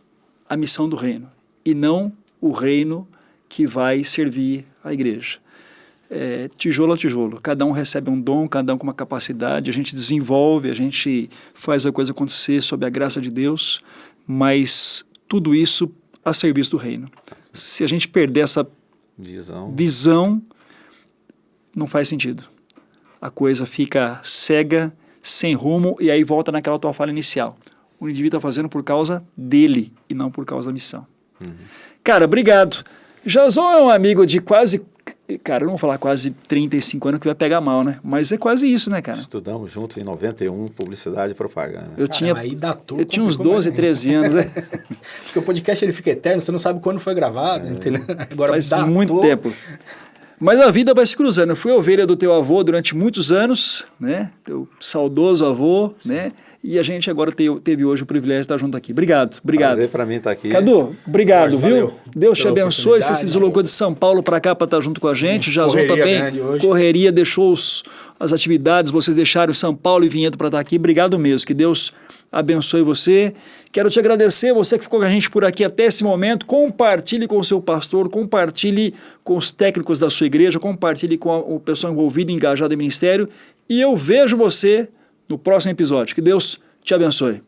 a missão do reino e não o reino que vai servir a igreja. Tijolo a tijolo, cada um recebe um dom, cada um com uma capacidade, a gente desenvolve, a gente faz a coisa acontecer sob a graça de Deus, mas tudo isso a serviço do reino. Se a gente perder essa visão, não faz sentido. A coisa fica cega, sem rumo, e aí volta naquela tua fala inicial. O indivíduo está fazendo por causa dele e não por causa da missão. Cara, obrigado. Jason é um amigo de quase... Cara, eu não vou falar quase 35 anos que vai pegar mal, né? Mas é quase isso, né, cara?
Estudamos junto em 91, publicidade e propaganda.
Eu tinha uns 12, 13 anos, né?
Porque o podcast ele fica eterno, você não sabe quando foi gravado, entendeu? Agora,
faz muito tempo. Mas a vida vai se cruzando. Eu fui ovelha do teu avô durante muitos anos, né? Teu saudoso avô, né? E a gente agora teve hoje o privilégio de estar junto aqui. Obrigado.
Prazer para mim estar aqui.
Cadu, obrigado, viu?
Valeu.
Deus te abençoe. Você se deslocou de São Paulo para cá para estar junto com a gente. Jason também. Correria, deixou as atividades, vocês deixaram São Paulo e Vinhedo para estar aqui. Obrigado mesmo. Que Deus abençoe você. Quero te agradecer, você que ficou com a gente por aqui até esse momento. Compartilhe com o seu pastor, compartilhe com os técnicos da sua igreja, compartilhe com o pessoal envolvida e engajada em ministério. E eu vejo você no próximo episódio. Que Deus te abençoe.